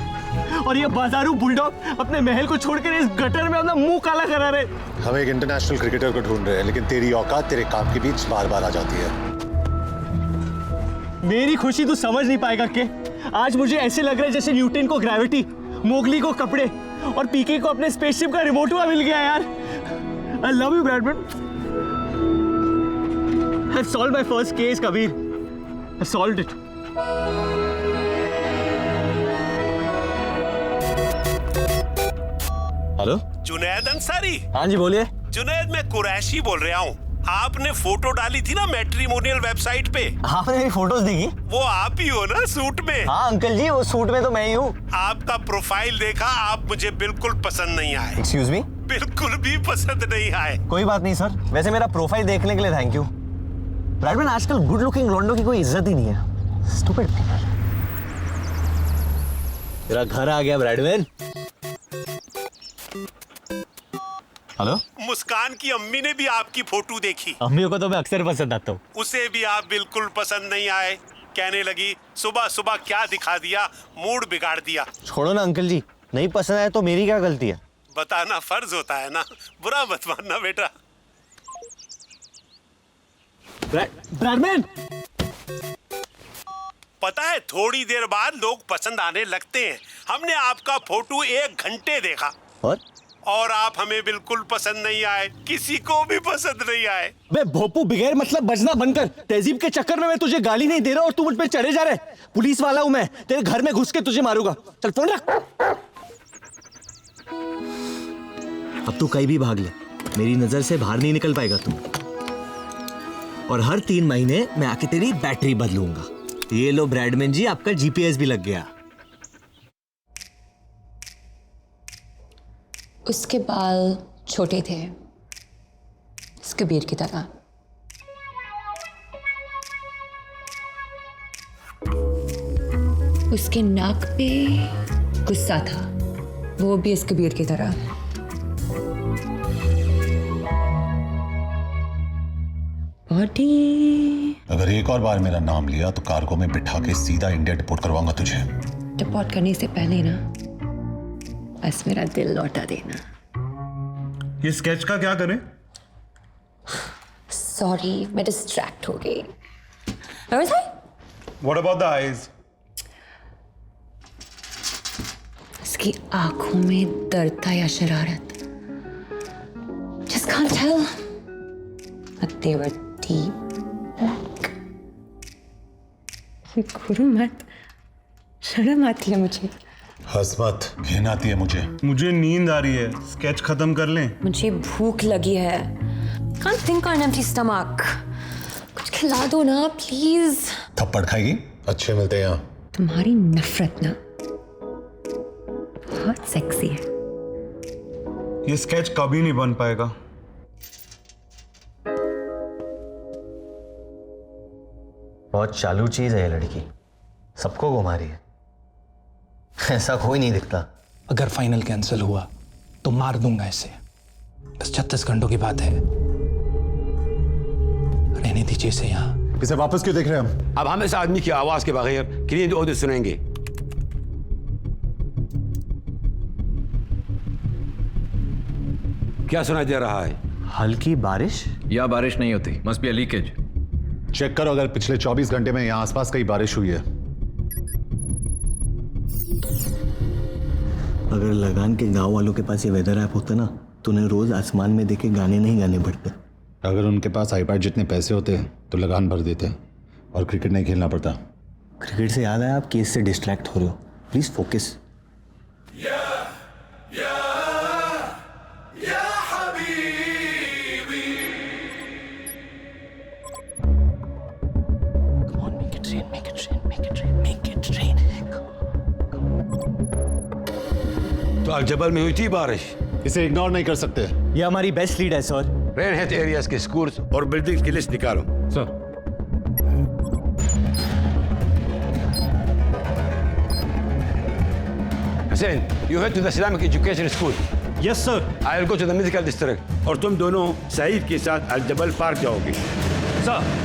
और ये बाजारू बुलडॉग अपने महल को छोड़कर इस गटर में अपना मुंह काला करा रहे। हम एक इंटरनेशनल क्रिकेटर को ढूंढ रहे हैं, लेकिन तेरी औकात तेरे काम के बीच बार बार आ जाती है। मेरी खुशी तू समझ नहीं पाएगा के आज मुझे ऐसे लग रहा है जैसे न्यूटन को ग्रेविटी, मोगली को कपड़े और पीके को अपने स्पेसशिप का रिमोट हुआ मिल गया यार। I love you, Bradman. I've solved my first case, Kabir. I've solved it. Hello Junaid Ansari. हाँ जी बोलिए। जुनैद मैं कुरैशी बोल रहा हूँ। आपने फोटो डाली थी ना मैट्रिमोनियल वेबसाइट पे। आपने मेरी फोटोज देखी? वो आप ही हो ना सूट में? हाँ अंकल जी, वो सूट में तो मैं ही हूँ। आपका प्रोफाइल देखा, आप मुझे बिल्कुल पसंद नहीं आए। Excuse me? बिल्कुल भी पसंद नहीं आए। कोई बात नहीं सर, वैसे मेरा प्रोफाइल देखने के लिए थैंक यू। ब्रैडमैन आजकल गुड लुकिंग लॉन्डो की कोई इज्जत ही नहीं है। स्टूपिड। तेरा घर आ गया ब्रैडमैन। हेलो? मुस्कान की अम्मी ने भी आपकी फोटो देखी। अम्मियों को तो मैं अक्सर पसंद आता हूँ। उसे भी आप बिल्कुल पसंद नहीं आए। कहने लगी सुबह सुबह क्या दिखा दिया, मूड बिगाड़ दिया। छोड़ो ना अंकल जी, नहीं पसंद आए तो मेरी क्या गलती है? बताना फर्ज होता है ना, बुरा मत मानना बेटा। ब्रैडमैन, पता है थोड़ी देर बाद लोग पसंद आने लगते हैं। हमने आपका फोटो 1 घंटे देखा और आप हमें बिल्कुल पसंद नहीं आए, किसी को भी पसंद नहीं आए। बे भोपू, बगैर मतलब बजना बंद कर। तहजीब के चक्कर में मैं तुझे गाली नहीं दे रहा और तू मुझ पे चढ़े जा रहा है। पुलिस वाला हूं मैं, तेरे घर में घुस के तुझे मारूंगा। चल फोन रख। अब तू कहीं भी भाग ले, मेरी नजर से बाहर नहीं निकल पाएगा तू। और हर 3 महीने मैं आके तेरी बैटरी बदलूंगा। ये लो ब्रैडमैन जी, आपका जीपीएस भी लग गया। उसके बाल छोटे थे, इस कबीर की तरह। उसके नाक पे गुस्सा था, वो भी इस कबीर की तरह। बॉडी। अगर एक और बार मेरा नाम लिया तो कार्गो में बिठा के सीधा इंडिया डिपोर्ट करवाऊंगा तुझे। डिपोर्ट करने से पहले ना बस मेरा दिल लौटा देना। ये स्केच का क्या करें? सॉरी, मैं डिस्ट्रैक्ट हो गई। What about the eyes? उसकी आंखों में दर्द था या शरारत? Just can't tell. But they were deep. गुरु मत, शर्म आती है मुझे। हंस मत, घिन आती है मुझे नींद आ रही है, स्केच खत्म कर लें। मुझे भूख लगी है। Can't think on an empty stomach. कुछ खिला दो ना प्लीज। थप्पड़ खाएगी? अच्छे मिलते हैं यहाँ। तुम्हारी नफरत ना बहुत सेक्सी है। ये स्केच कभी नहीं बन पाएगा। बहुत चालू चीज है ये लड़की, सबको घुमा रही है। ऐसा कोई नहीं दिखता। अगर फाइनल कैंसिल हुआ तो मार दूंगा इसे। बस 36 घंटों की बात है, रहने दीजिए इसे यहाँ। इसे वापस क्यों देख रहे हैं हम? अब हम इस आदमी की आवाज के बगैर क्लीन ऑडियो सुनेंगे। क्या सुनाई दे रहा है? हल्की बारिश? या बारिश नहीं होती, must be a leakage. Check करो, अगर पिछले 24 घंटे में यहाँ आसपास कहीं बारिश हुई है। अगर लगान के गांव वालों के पास ये वेदर ऐप होता ना तो उन्हें रोज आसमान में देखे गाने नहीं गाने पड़ते। अगर उनके पास आईपैड जितने पैसे होते तो लगान भर देते और क्रिकेट नहीं खेलना पड़ता। क्रिकेट से याद आया, आप केस से डिस्ट्रैक्ट हो रहे हो, प्लीज फोकस। तो अल-जबल में हुई थी बारिश, इसे इग्नोर नहीं कर सकते। ये हमारी बेस्ट लीड है सर। रेन हेड एरियाज के स्कूल्स और बिल्डिंग्स की लिस्ट निकालो। Sir. Hussein, you head to the Islamic Education School. Yes, sir. I will go to the medical district. और तुम दोनों सईद के साथ अल-जबल पार्क जाओगे। सर।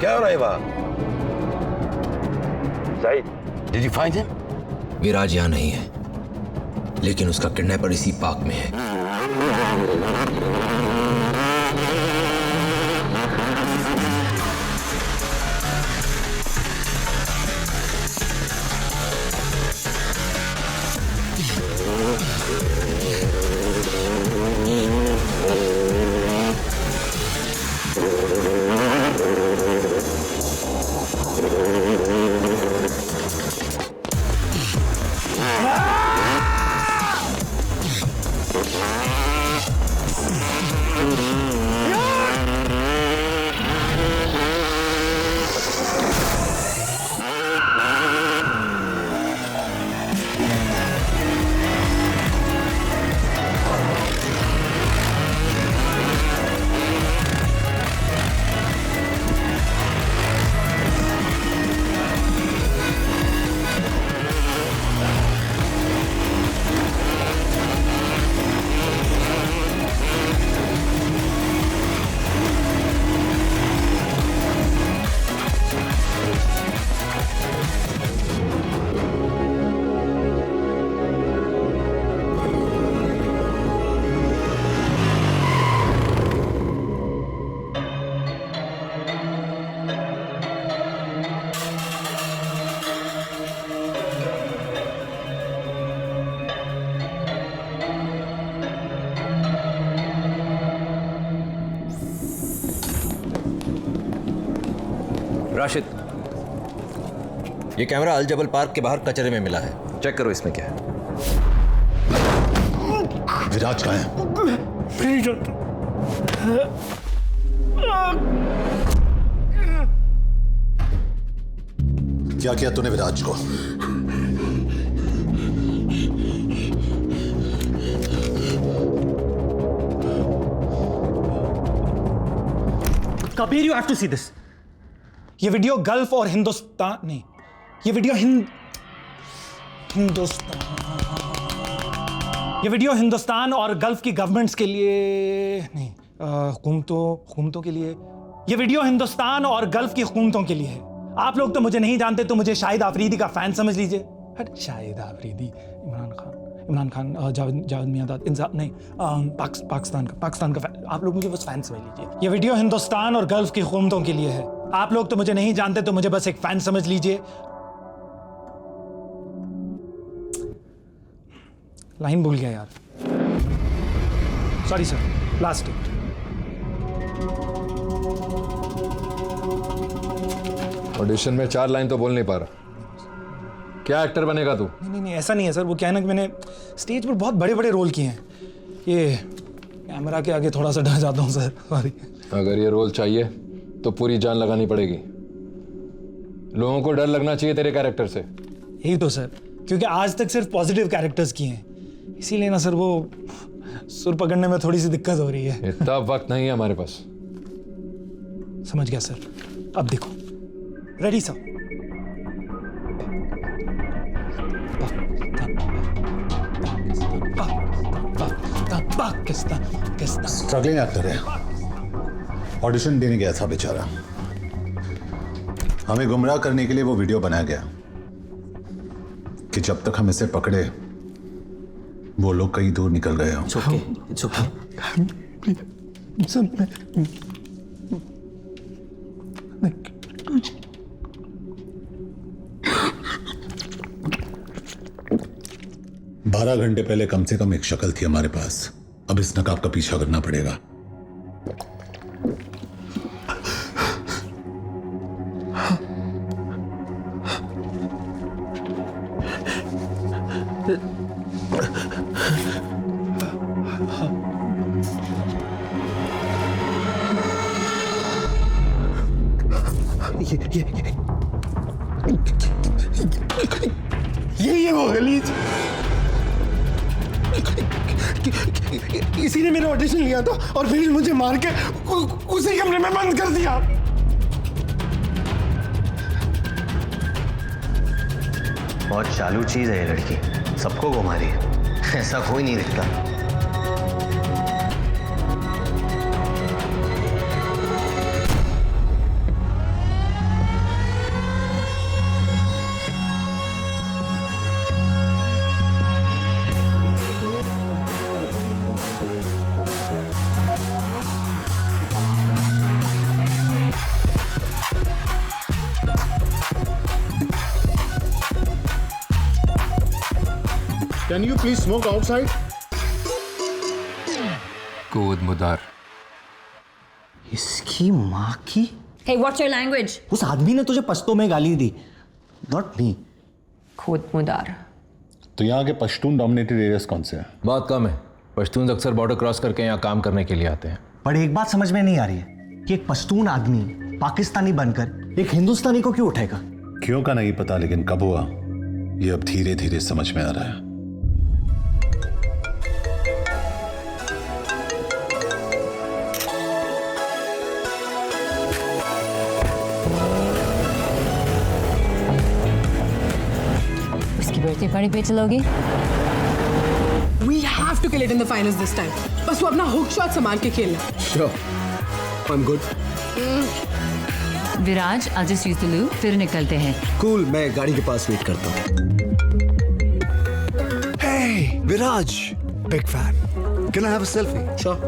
क्या हो रहा है वहाँ? Saeed, did you find him? विराज यहाँ नहीं है, लेकिन उसका किडनैपर इसी पार्क में है। राशिद, ये कैमरा अल जबल पार्क के बाहर कचरे में मिला है, चेक करो इसमें क्या है। विराज कहाँ है? नहीं जानता। क्या किया तूने विराज को? Kabir, you have to see this. ये वीडियो गल्फ और हिंदुस्तान नहीं, ये वीडियो ये वीडियो हिंदुस्तान और गल्फ की गवर्नमेंट्स के लिए नहीं, हुकूमतों के लिए। ये वीडियो हिंदुस्तान और गल्फ की हुकूमतों के लिए है। आप लोग तो मुझे नहीं जानते, तो मुझे शाहिद आफरीदी का फैन समझ लीजिए। शाहिद आफरीदी, इमरान खान, जावेद मियादाद, नहीं, पाकिस्तान का आप लोग मुझे बस फैन समझ लीजिए। ये वीडियो हिंदुस्तान और गल्फ की हुकूमतों के लिए है। आप लोग तो मुझे नहीं जानते, तो मुझे बस एक फैन समझ लीजिए। लाइन भूल गया यार, sorry sir, last take. Audition में 4 लाइन तो बोल नहीं पा रहा। क्या एक्टर बनेगा तू? नहीं, ऐसा नहीं है सर। वो क्या है ना कि मैंने स्टेज पर बहुत बड़े बड़े रोल किए हैं। ये कैमरा के आगे थोड़ा सा डर जाता हूँ सर, सॉरी। अगर ये रोल चाहिए तो पूरी जान लगानी पड़ेगी। लोगों को डर लगना चाहिए तेरे कैरेक्टर से। यही तो सर, क्योंकि आज तक सिर्फ पॉजिटिव कैरेक्टर्स किए हैं, इसीलिए ना सर वो सुर पकड़ने में थोड़ी सी दिक्कत हो रही है। इतना वक्त नहीं है हमारे पास। समझ गया सर। अब देखो, रेडी सर। स्ट्रगलिंग एक्टर है, ऑडिशन देने गया था बेचारा। हमें गुमराह करने के लिए वो वीडियो बनाया गया कि जब तक हम इसे पकड़े वो लोग कहीं दूर निकल गए हों। It's okay. बारह घंटे पहले कम से कम एक शक्ल थी हमारे पास। अब इस नकाब का पीछा करना पड़ेगा। ये वो गलीज, इसी ने मेरा ऑडिशन लिया था और फिर मुझे मार के उसी कमरे में बंद कर दिया। बहुत चालू चीज है ये लड़की, सबको घुमा रही है, ऐसा कोई नहीं दिखता। Can you please smoke outside? कूद मुदार। इसकी माँ की। Hey, what's your language? उस आदमी ने तुझे पश्तो में गाली दी, not me. खुद मुदार। तो यहाँ के पश्तून डोमिनेटेड एरियाज कौन से हैं? बहुत कम है। पश्तून अक्सर बॉर्डर क्रॉस करके यहाँ काम करने के लिए आते हैं। पर एक बात समझ में नहीं आ रही है कि एक पश्तून आदमी पाकिस्तानी बनकर एक हिंदुस्तानी को क्यों उठाएगा? क्यों का नहीं पता, लेकिन कब हुआ ये अब धीरे धीरे समझ में आ रहा है। बर्थडे पार्टी पे चलोगी? We have to kill it in the finals this time. बस वो अपना हुक शॉट संभाल के खेलना। Sure, I'm good. Viraj, I'll just use the loo, फिर निकलते हैं। Cool, मैं गाड़ी के पास वेट करता हूँ। Hey, Viraj, big fan. Can I have a selfie? Sure.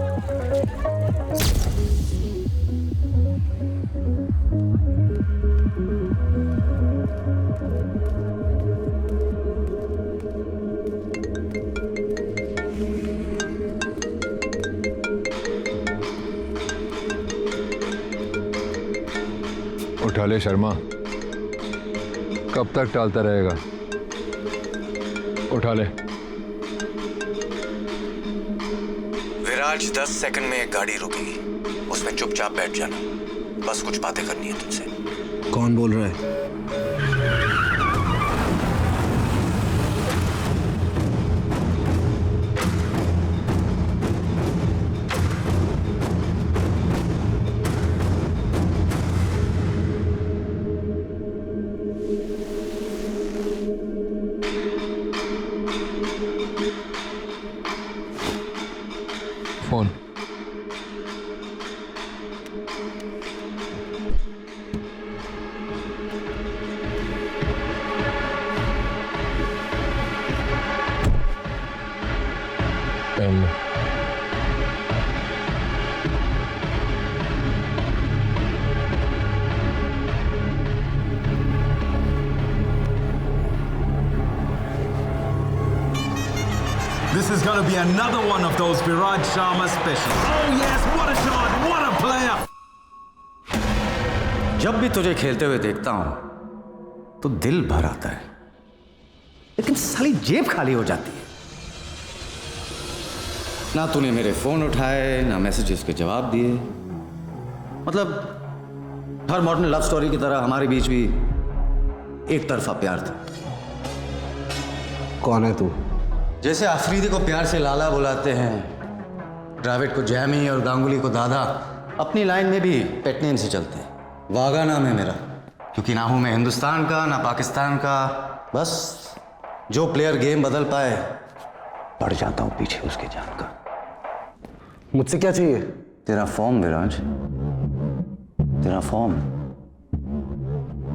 उठा ले शर्मा, कब तक टालता रहेगा? उठा ले। विराज 10 सेकंड में एक गाड़ी रुकेगी, उसमें चुपचाप बैठ जाना, बस कुछ बातें करनी है तुझसे। कौन बोल रहा है? Phone. Pen. This is going to be another one of those Viraj Sharma specials. Oh yes, what a shot, what a player! जब भी तुझे खेलते हुए देखता हूं तो दिल भर आता है, लेकिन साली जेब खाली हो जाती है। ना तूने मेरे फोन उठाए, ना मैसेजेस के जवाब दिए। मतलब हर मॉडर्न लव स्टोरी की तरह हमारे बीच भी एक तरफा प्यार था। कौन है तू? जैसे आफरीदी को प्यार से लाला बुलाते हैं, द्रविड़ को जैमी और गांगुली को दादा, अपनी लाइन में भी पेट नेम से चलते हैं। वागा नाम है मेरा, क्योंकि ना हूं मैं हिंदुस्तान का ना पाकिस्तान का। बस जो प्लेयर गेम बदल पाए, पड़ जाता हूं पीछे उसके जान का। मुझसे क्या चाहिए? तेरा फॉर्म विराज, तेरा फॉर्म।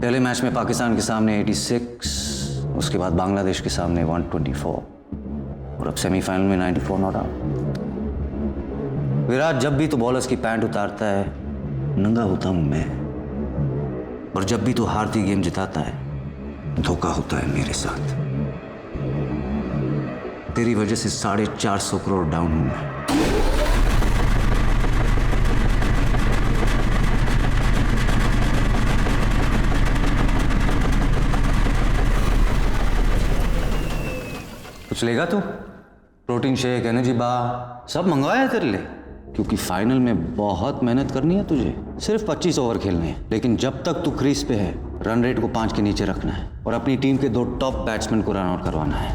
पहले मैच में पाकिस्तान के सामने 86, उसके बाद बांग्लादेश के सामने 124 और अब सेमीफाइनल में 94 नॉट आउट। विराट, जब भी तो बॉलर्स की पैंट उतारता है, नंगा होता हूं मैं, और जब भी तो हारती गेम जिताता है, धोखा होता है मेरे साथ। तेरी वजह से 450 करोड़ डाउन हूं मैं। कुछ लेगा तू? प्रोटीन शेक, एनर्जी बार सब मंगवाया है तेरे लिए, क्योंकि फाइनल में बहुत मेहनत करनी है तुझे। सिर्फ 25 ओवर खेलने हैं, लेकिन जब तक तू क्रीज पे है, रन रेट को 5 के नीचे रखना है और अपनी टीम के 2 टॉप बैट्समैन को रन आउट करवाना है।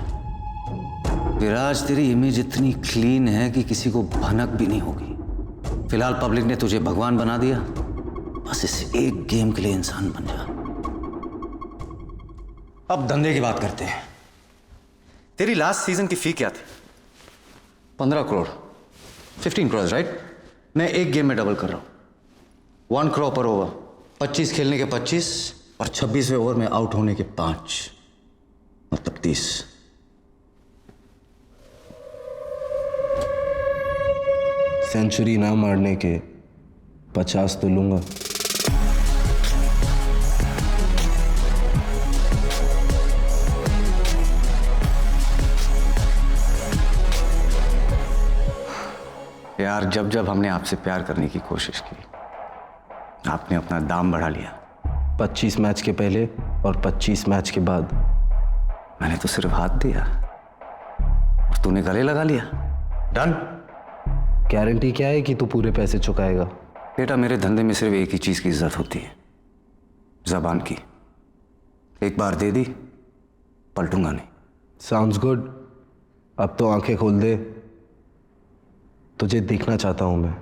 विराज, तेरी इमेज इतनी क्लीन है कि किसी को भनक भी नहीं होगी। फिलहाल पब्लिक ने तुझे भगवान बना दिया, बस इस एक गेम के लिए इंसान बन जा। अब धंधे की बात करते हैं। तेरी लास्ट सीजन की फी क्या थी? 15 करोड़, 15 करोड़, राइट? मैं एक गेम में डबल कर रहा हूं, 1 करोड़ पर ओवर। 25 खेलने के 25 और 26वें ओवर में आउट होने के 5, मतलब 30। सेंचुरी ना मारने के 50 तो लूंगा। यार, जब जब हमने आपसे प्यार करने की कोशिश की, आपने अपना दाम बढ़ा लिया। 25 मैच के पहले और 25 मैच के बाद मैंने तो सिर्फ हाथ दिया और तूने गले लगा लिया। डन। गारंटी क्या है कि तू पूरे पैसे चुकाएगा? बेटा, मेरे धंधे में सिर्फ एक ही चीज की इज्जत होती है, जबान की। एक बार दे दी, पलटूंगा नहीं। Sounds good. अब तो आंखें खोल दे, तुझे देखना चाहता हूं मैं।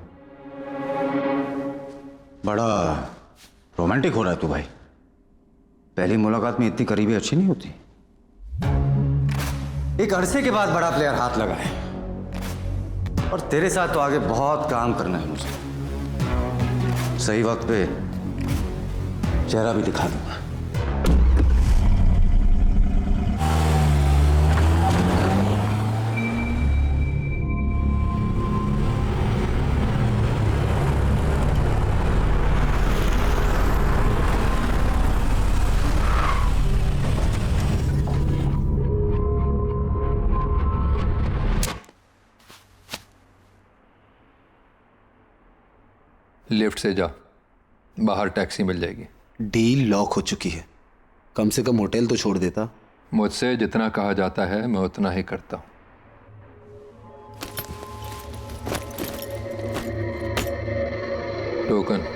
बड़ा रोमांटिक हो रहा है तू भाई। पहली मुलाकात में इतनी करीबी अच्छी नहीं होती। एक अरसे के बाद बड़ा प्लेयर हाथ लगा है, और तेरे साथ तो आगे बहुत काम करना है मुझे। सही वक्त पे चेहरा भी दिखा दूंगा। लिफ्ट से जा, बाहर टैक्सी मिल जाएगी। डील लॉक हो चुकी है। कम से कम होटल तो छोड़ देता। मुझसे जितना कहा जाता है मैं उतना ही करता हूं। टोकन।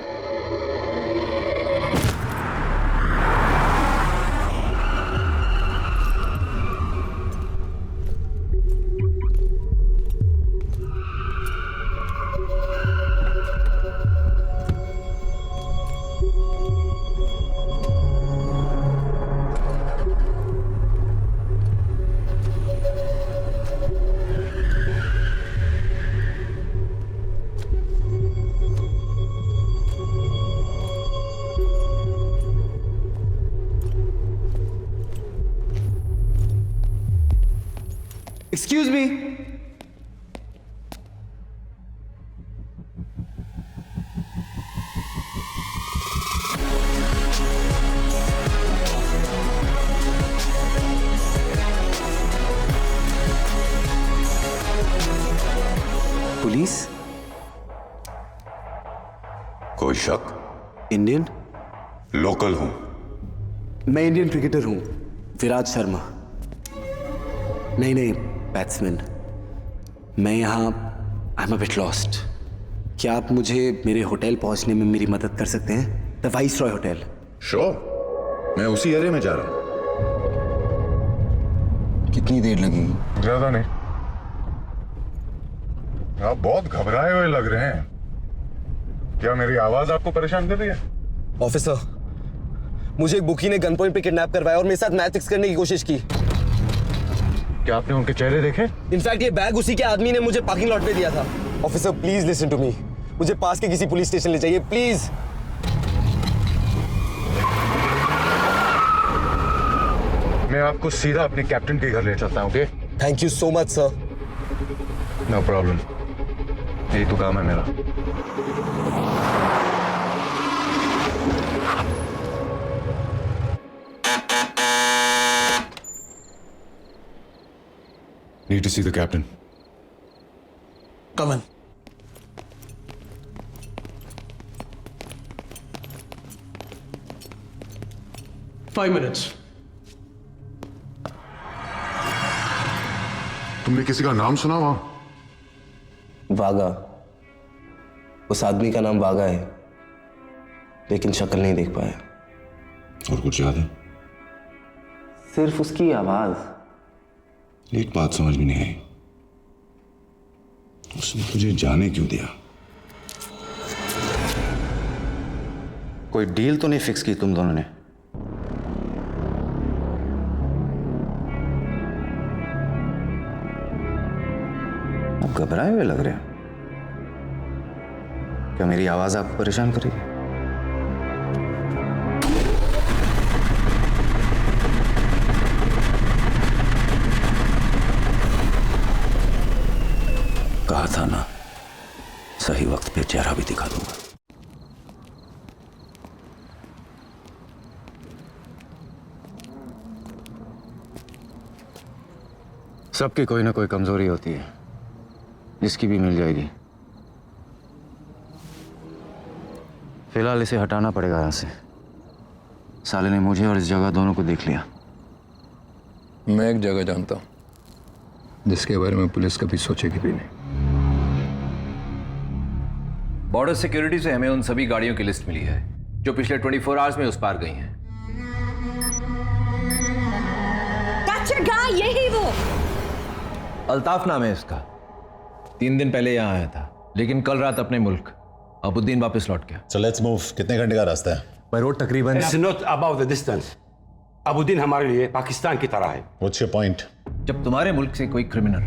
Excuse me. पुलिस? कोई शक? इंडियन? लोकल हूं। मैं इंडियन क्रिकेटर हूं, विराट शर्मा। नहीं, बैट्समैन। मैं यहाँ I am a bit lost. क्या आप मुझे मेरे होटल पहुंचने में मेरी मदद कर सकते हैं? The viceroy hotel. श्योर, मैं उसी एरिया में जा रहा हूं। कितनी देर लगेगी? ज्यादा नहीं। आप बहुत घबराए हुए लग रहे हैं। क्या मेरी आवाज आपको परेशान कर रही है? ऑफिसर, मुझे एक बुकी ने गन पॉइंट पे किडनैप करवाया और मेरे साथ मैच फिक्स करने की कोशिश की। क्या आपने उनके चेहरे देखे? इनफैक्ट ये बैग उसी के आदमी ने मुझे पार्किंग लॉट पे दिया था। Officer please listen to me. मुझे पास के किसी पुलिस स्टेशन ले जाइए प्लीज। मैं आपको सीधा अपने कैप्टन के घर ले चलता हूं। Okay? Thank you so much sir. No problem, यही तो काम है मेरा। Need to see the captain. Come in. Five minutes. तुमने किसी का नाम सुना वहां? वागा। उस आदमी का नाम वागा है, लेकिन शक्ल नहीं देख पाया। और कुछ याद है? सिर्फ उसकी आवाज। एक बात समझ में नहीं आई, उसने तुझे जाने क्यों दिया? कोई डील तो नहीं फिक्स की तुम दोनों ने? आप घबराए हुए लग रहे हो। क्या मेरी आवाज आपको परेशान करेगी? कहा था ना, सही वक्त पे चेहरा भी दिखा दूंगा। सबकी कोई ना कोई कमजोरी होती है, जिसकी भी मिल जाएगी। फिलहाल इसे हटाना पड़ेगा यहां से। साले ने मुझे और इस जगह दोनों को देख लिया। मैं एक जगह जानता हूं जिसके बारे में पुलिस कभी सोचेगी भी नहीं। बॉर्डर सिक्योरिटी से हमें उन सभी गाड़ियों की लिस्ट मिली है जो पिछले 24 आवर्स में उस पार गई हैं। यही वो अल्ताफ नाम है इसका। 3 दिन पहले यहाँ आया था, लेकिन कल रात अपने मुल्क अबुद्दीन वापस लौट गया। So let's move. कितने घंटे का रास्ता है? बाय रोड तकरीबन। It's not about the distance. अबुद्दीन हमारे लिए पाकिस्तान की तरह है। What's your point? जब तुम्हारे मुल्क से कोई क्रिमिनल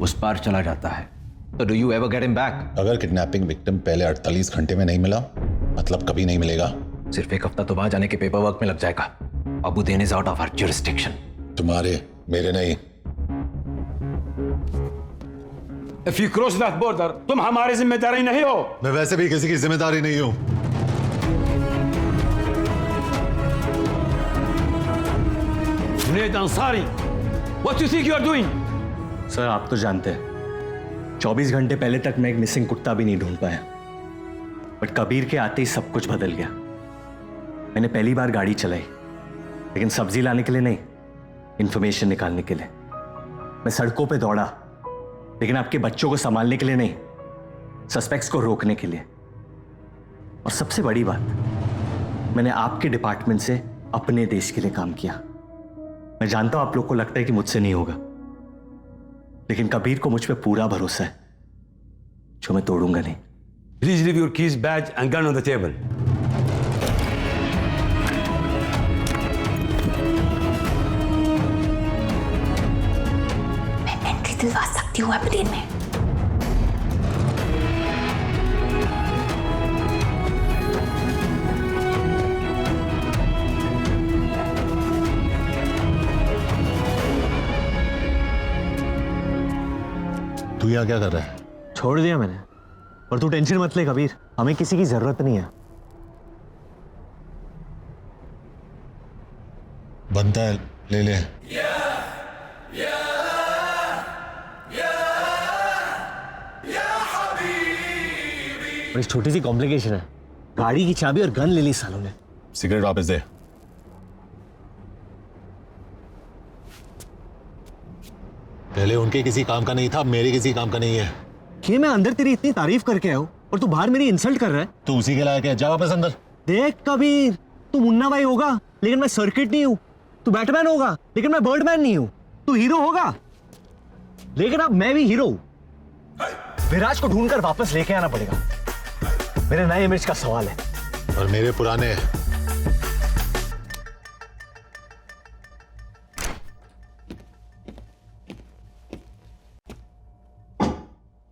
उस पार चला जाता है तो do you ever get him back? अगर किडनैपिंग विक्टिम पहले 48 घंटे में नहीं मिला, मतलब कभी नहीं मिलेगा। सिर्फ एक हफ्ता तो वहां जाने के पेपर वर्क में लग जाएगा। Abuddin is out of our jurisdiction. तुम्हारे, मेरे नहीं। If you cross that border, तुम हमारी जिम्मेदारी नहीं हो। मैं वैसे भी किसी की जिम्मेदारी नहीं हूं। Junaid Ansari, what do you think you are doing? Sir आप तो जानते हैं 24 घंटे पहले तक मैं एक मिसिंग कुत्ता भी नहीं ढूंढ पाया, बट कबीर के आते ही सब कुछ बदल गया। मैंने पहली बार गाड़ी चलाई, लेकिन सब्जी लाने के लिए नहीं, इंफॉर्मेशन निकालने के लिए। मैं सड़कों पे दौड़ा, लेकिन आपके बच्चों को संभालने के लिए नहीं, सस्पेक्ट्स को रोकने के लिए। और सबसे बड़ी बात, मैंने आपके डिपार्टमेंट से अपने देश के लिए काम किया। मैं जानता हूं आप लोग को लगता है कि मुझसे नहीं होगा, लेकिन कबीर को मुझ पे पूरा भरोसा है, जो मैं तोड़ूंगा नहीं। Please leave your keys, badge and gun on the table. मैं एंट्री दिलवा सकती हूँ एबरडीन में। तू यहाँ क्या कर रहा है? छोड़ दिया मैंने, और तू टेंशन मत ले कबीर, हमें किसी की जरूरत नहीं है। बनता है, ले ले। और एक छोटी सी कॉम्प्लिकेशन है, गाड़ी की चाबी और गन ले ली सालों ने। सिगरेट वापस दे। पहले उनके किसी काम का नहीं था, मेरे किसी काम का नहीं है। कि मैं अंदर तेरी इतनी तारीफ करके आया हूं और तू बाहर मेरी इंसल्ट कर रहा है। तू उसी के लायक है, जा वापस अंदर। देख कबीर, तू मुन्ना भाई होगा लेकिन मैं सर्किट नहीं हूं, तू बैटमैन होगा लेकिन मैं बर्डमैन नहीं हूं, तू हीरो होगा लेकिन अब मैं भी हीरो हूं। विराज को ढूंढकर वापस लेके आना पड़ेगा, मेरे नए इमेज का सवाल है। और मेरे पुराने।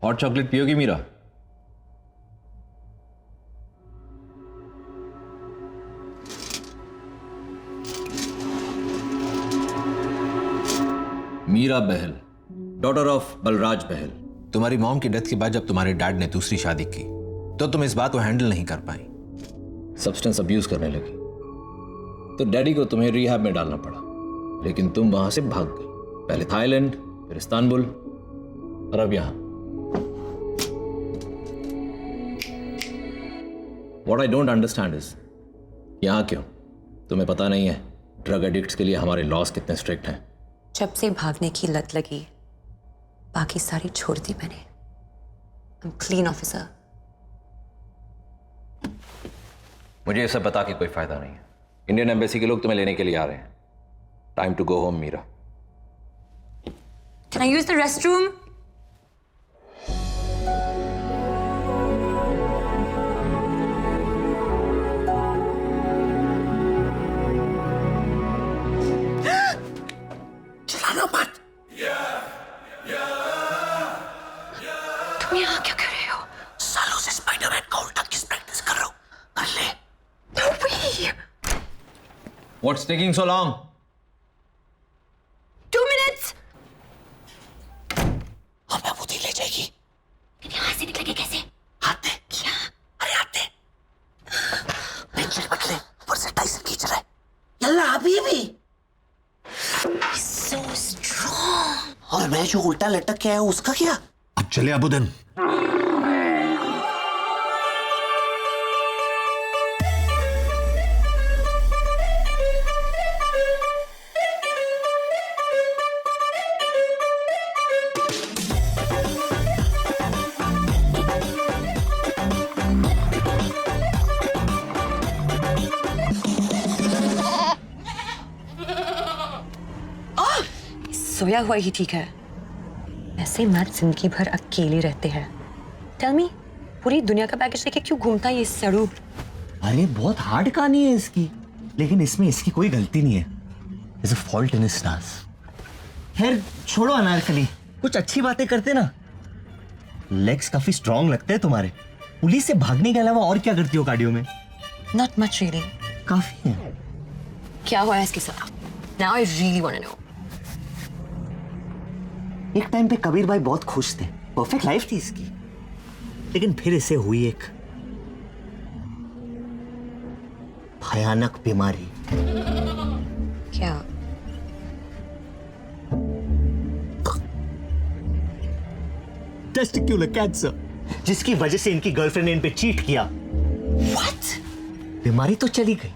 हॉट चॉकलेट पियोगी मीरा? Meera Behl, daughter of Balraj Behl. तुम्हारी मॉम की डेथ के बाद जब तुम्हारे डैड ने दूसरी शादी की तो तुम इस बात को हैंडल नहीं कर पाई, सब्सटेंस अब्यूज करने लगी, तो डैडी को तुम्हें रिहैब में डालना पड़ा, लेकिन तुम वहां से भाग गई। पहले थाईलैंड, फिर इस्तांबुल और अब यहां। What I don't understand is, यहाँ क्यों? तुम्हें पता नहीं है ड्रग एडिक्ट्स के लिए हमारे लॉस कितने स्ट्रिक्ट हैं। जब से भागने की लत लगी, बाकी सारी छोड़ दी मैंने। I'm clean officer. मुझे ये सब बता के कोई फायदा नहीं है। इंडियन एम्बेसी के लोग तुम्हें लेने के लिए आ रहे हैं। Time to go home Meera. Can I use the restroom? चलाना मत। तुम यहाँ क्या कर रहे हो? सालों से स्पाइडरमैन को उल्टा किस प्रैक्टिस कर रहा हूँ, कर ले। No way! What's taking so long? 2 minutes. हमें बुद्धि ले जाएगी। यहाँ से निकलेंगे कैसे? हाथ दे। क्या? अरे हाथ दे। पेंसिल पकड़ ले, ऊपर से टाइसन खींच रहा है। यल्ला अभी भी। So strong. और मैं जो उल्टा लटक के आया हूँ उसका क्या? अब चले अबुदन। सोया हुआ ही ठीक है। ऐसे मर्द जिंदगी भर अकेले रहते हैं। टेल मी, पूरी दुनिया का पैकेज लेके क्यों घूमता है ये सड़ू? अरे बहुत हार्ड कहानी है इसकी, लेकिन इसमें इसकी कोई गलती नहीं है। There's a fault in his stars. खैर छोड़ो अनारकली, कुछ अच्छी बातें करते ना। लेग्स काफी स्ट्रांग लगते हैं तुम्हारे। पुलिस से भागने के अलावा और क्या करती हो कार्डियो में? Not much really. काफी है। क्या हुआ है इसके साथ? Now I really want to know. एक टाइम पे कबीर भाई बहुत खुश थे, परफेक्ट लाइफ थी इसकी, लेकिन फिर इसे हुई एक भयानक बीमारी। क्या? टेस्टिक्युलर कैंसर, जिसकी वजह से इनकी गर्लफ्रेंड ने इन पे चीट किया। What? बीमारी तो चली गई,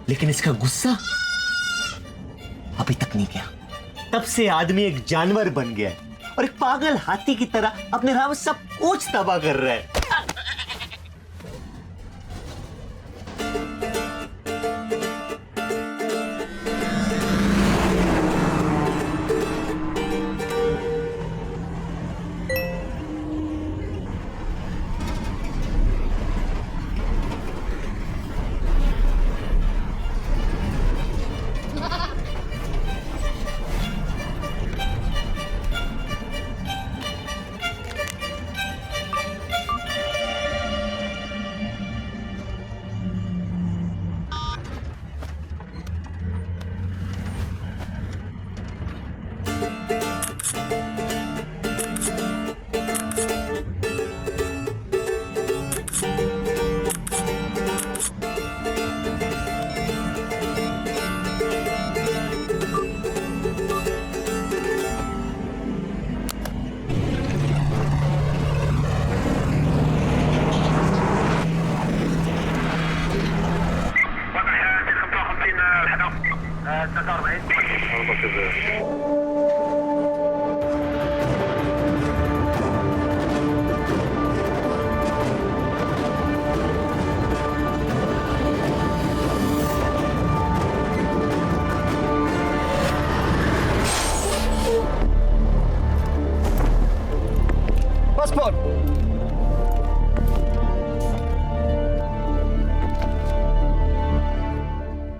लेकिन इसका गुस्सा अभी तक नहीं गया। तब से आदमी एक जानवर बन गया है और एक पागल हाथी की तरह अपने राह में सब कुछ तबाह कर रहा है।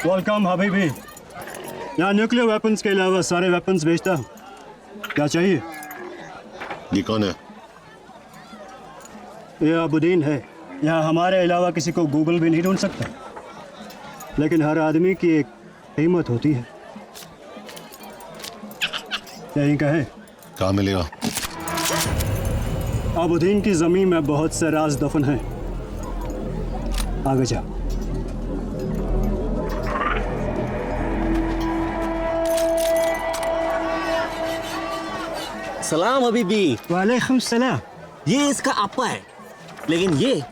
वेलकम हबीबी। यहाँ न्यूक्लियर वेपन्स के अलावा सारे वेपन्स बेचता हूँ। क्या चाहिए? ये कौन है? ये अबुद्दीन है। यहाँ हमारे अलावा किसी को गूगल भी नहीं ढूंढ सकता, लेकिन हर आदमी की एक कीमत होती है। यही कहे। कहाँ मिलेगा? अबुद्दीन की जमीन में बहुत से राज दफन हैं। आगे जा। सलाम हबीबी। वालेकुम सलाम। ये इसका आपा है, लेकिन ये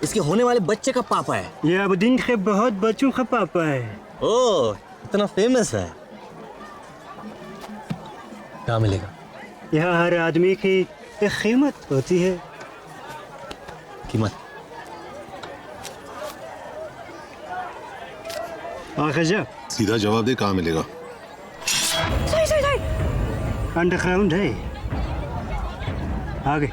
इसके होने वाले बच्चे का पापा है। ये अबुद्दीन के बहुत बच्चों का पापा है। ओह, इतना फेमस है। क्या मिलेगा? यहाँ हर आदमी की एक कीमत होती है। कीमत? आगे जा। सीधा जवाब दे, कहाँ मिलेगा? अंडरग्राउंड है। आगे।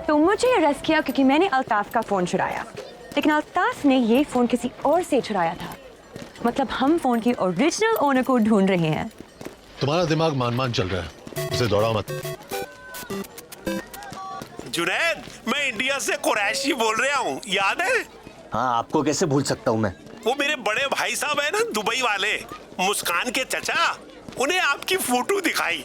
तो मुझे अरेस्ट किया क्योंकि मैंने अल्ताफ का फोन चुराया, लेकिन अल्ताफ ने ये फोन किसी और से चुराया था। मतलब हम फोन की ओरिजिनल ओनर को ढूंढ रहे हैं। तुम्हारा दिमाग मान चल रहा है, उसे दौड़ाओ मत। जुनैद, मैं इंडिया से कुरैशी बोल रहा हूँ, याद है? हाँ, आपको कैसे भूल सकता हूँ मैं। वो मेरे बड़े भाई साहब है ना दुबई वाले, मुस्कान के चचा, उन्हें आपकी फोटो दिखाई,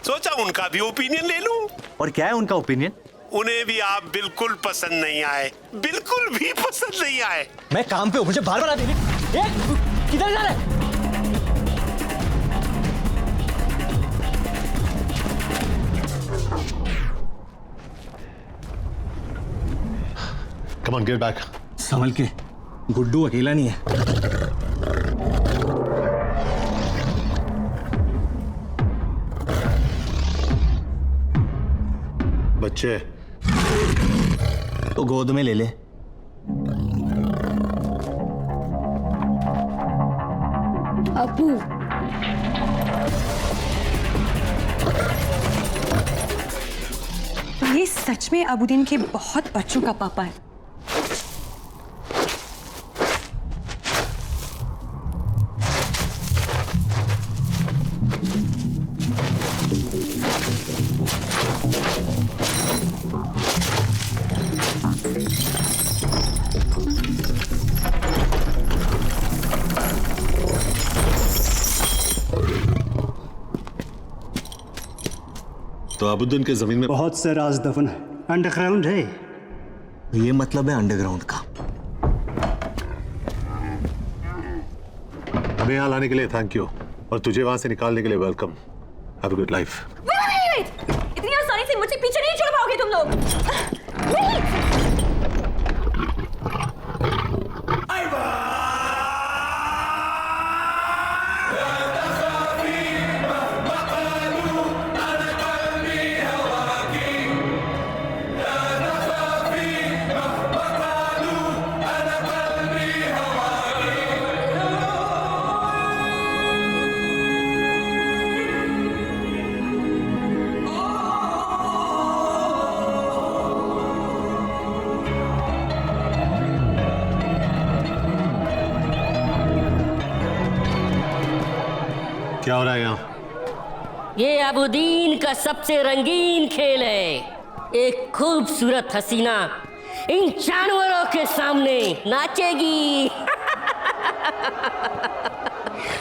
सोचा उनका भी ओपिनियन ले लूं। और क्या है उनका ओपिनियन? उन्हें भी आप बिल्कुल पसंद नहीं आए, बिल्कुल भी पसंद नहीं आए। मैं काम पे हूँ, मुझे बार बार आते किधर जा रहे? Come on, get back. संभल के, गुड्डू अकेला नहीं है। बच्चे तो गोद में ले ले। अबू, ये सच में अबूदीन के बहुत बच्चों का पापा है। तो अबुद्दीन के जमीन में बहुत से राज दफन है, अंडरग्राउंड है। ये मतलब है अंडरग्राउंड का। हमें यहाँ लाने के लिए थैंक यू, और तुझे वहां से निकालने के लिए welcome. Have a good life. इतनी आसानी से मुझसे पीछे नहीं छुड़ पाओगे तुम लोग। क्या हो रहा है यहाँ? ये अबुद्दीन का सबसे रंगीन खेल है। एक खूबसूरत हसीना इन जानवरों के सामने नाचेगी।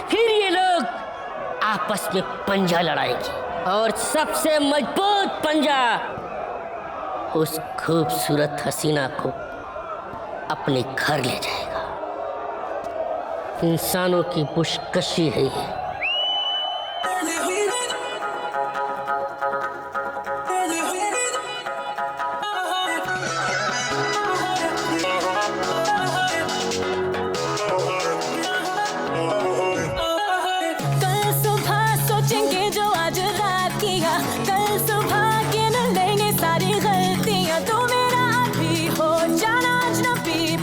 फिर ये लोग आपस में पंजा लड़ाएंगे और सबसे मजबूत पंजा उस खूबसूरत हसीना को अपने घर ले जाएगा। इंसानों की पुशकशी है ये।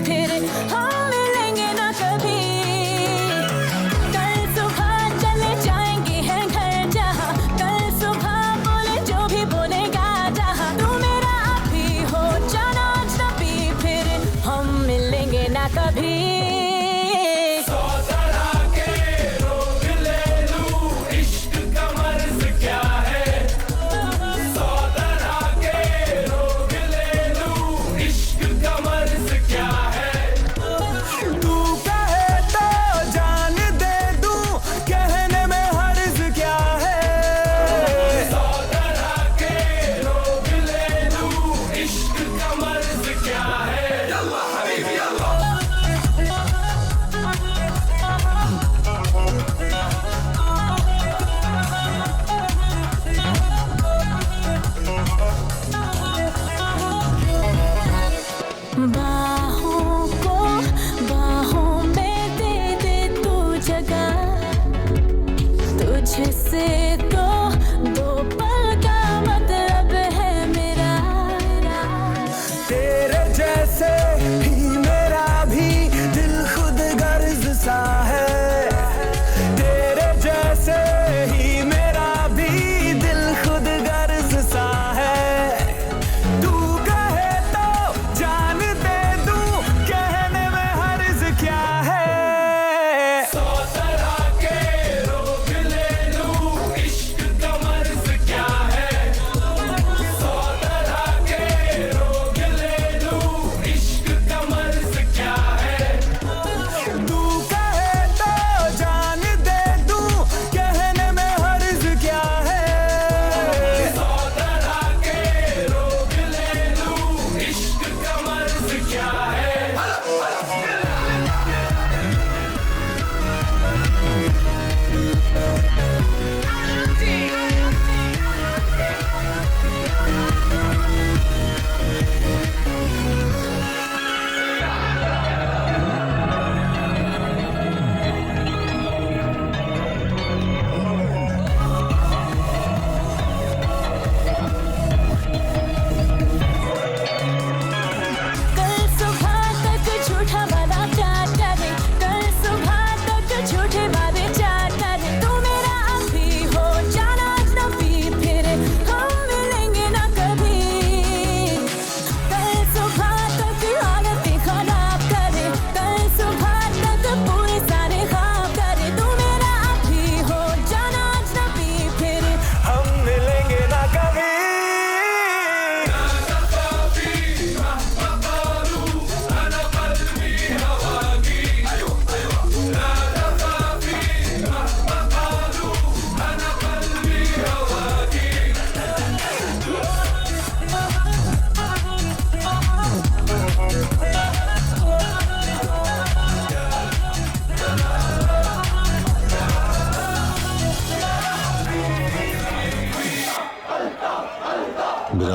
फिर हम मिलेंगे ना कभी। कल सुबह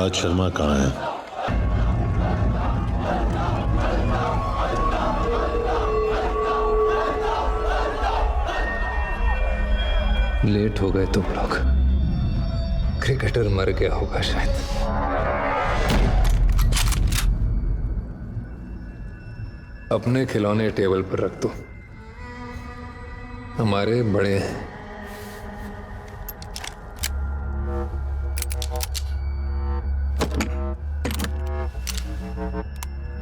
विराज शर्मा कहाँ है? लेट हो गए तुम लोग। क्रिकेटर मर गया होगा शायद। अपने खिलौने टेबल पर रख दो, हमारे बड़े हैं।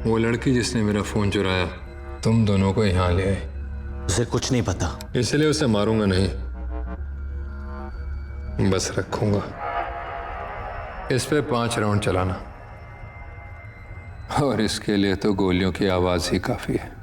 वो लड़की जिसने मेरा फोन चुराया तुम दोनों को यहां ले आई। उसे कुछ नहीं पता, इसलिए उसे मारूंगा नहीं, बस रखूंगा। इस पे 5 राउंड चलाना, और इसके लिए तो गोलियों की आवाज ही काफी है।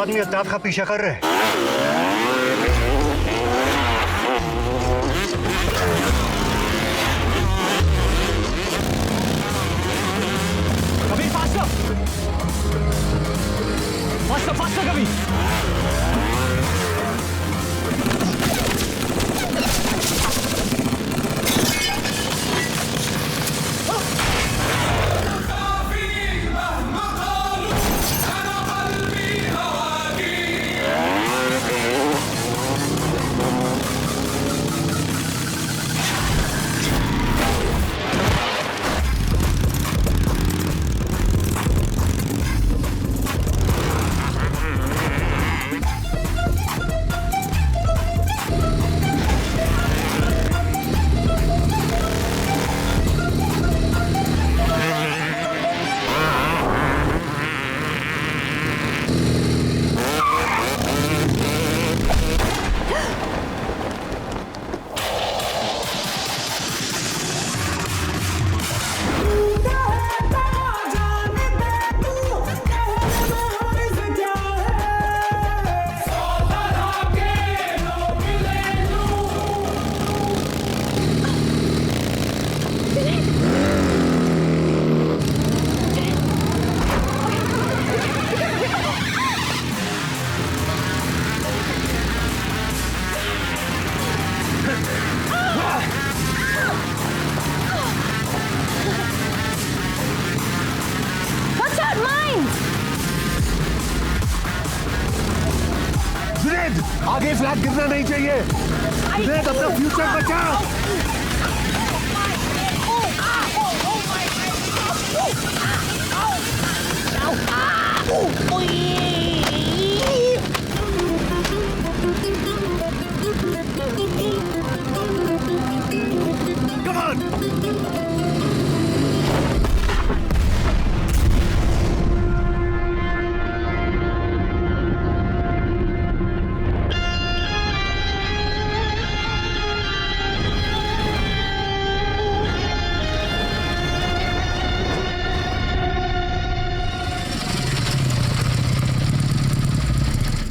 आदमी अल्ताफ का पीछा कर रहे हैं। कभी फास्टर फास्टर फास्टर कभी। आगे फ्लैग गिरना नहीं चाहिए। जुनैद अपना फ्यूचर बचाओ।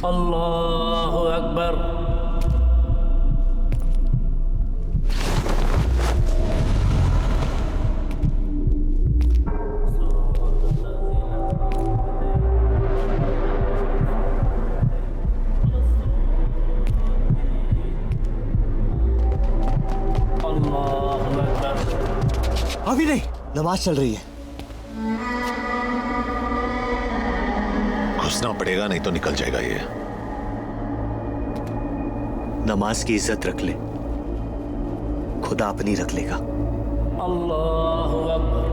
अल्लाहु अकबर। अभी नहीं, नमाज चल रही है। घुसना पड़ेगा, नहीं तो निकल जाएगा ये। नमाज की इज्जत रख ले, खुदा अपनी रख लेगा। अल्लाहु अकबर।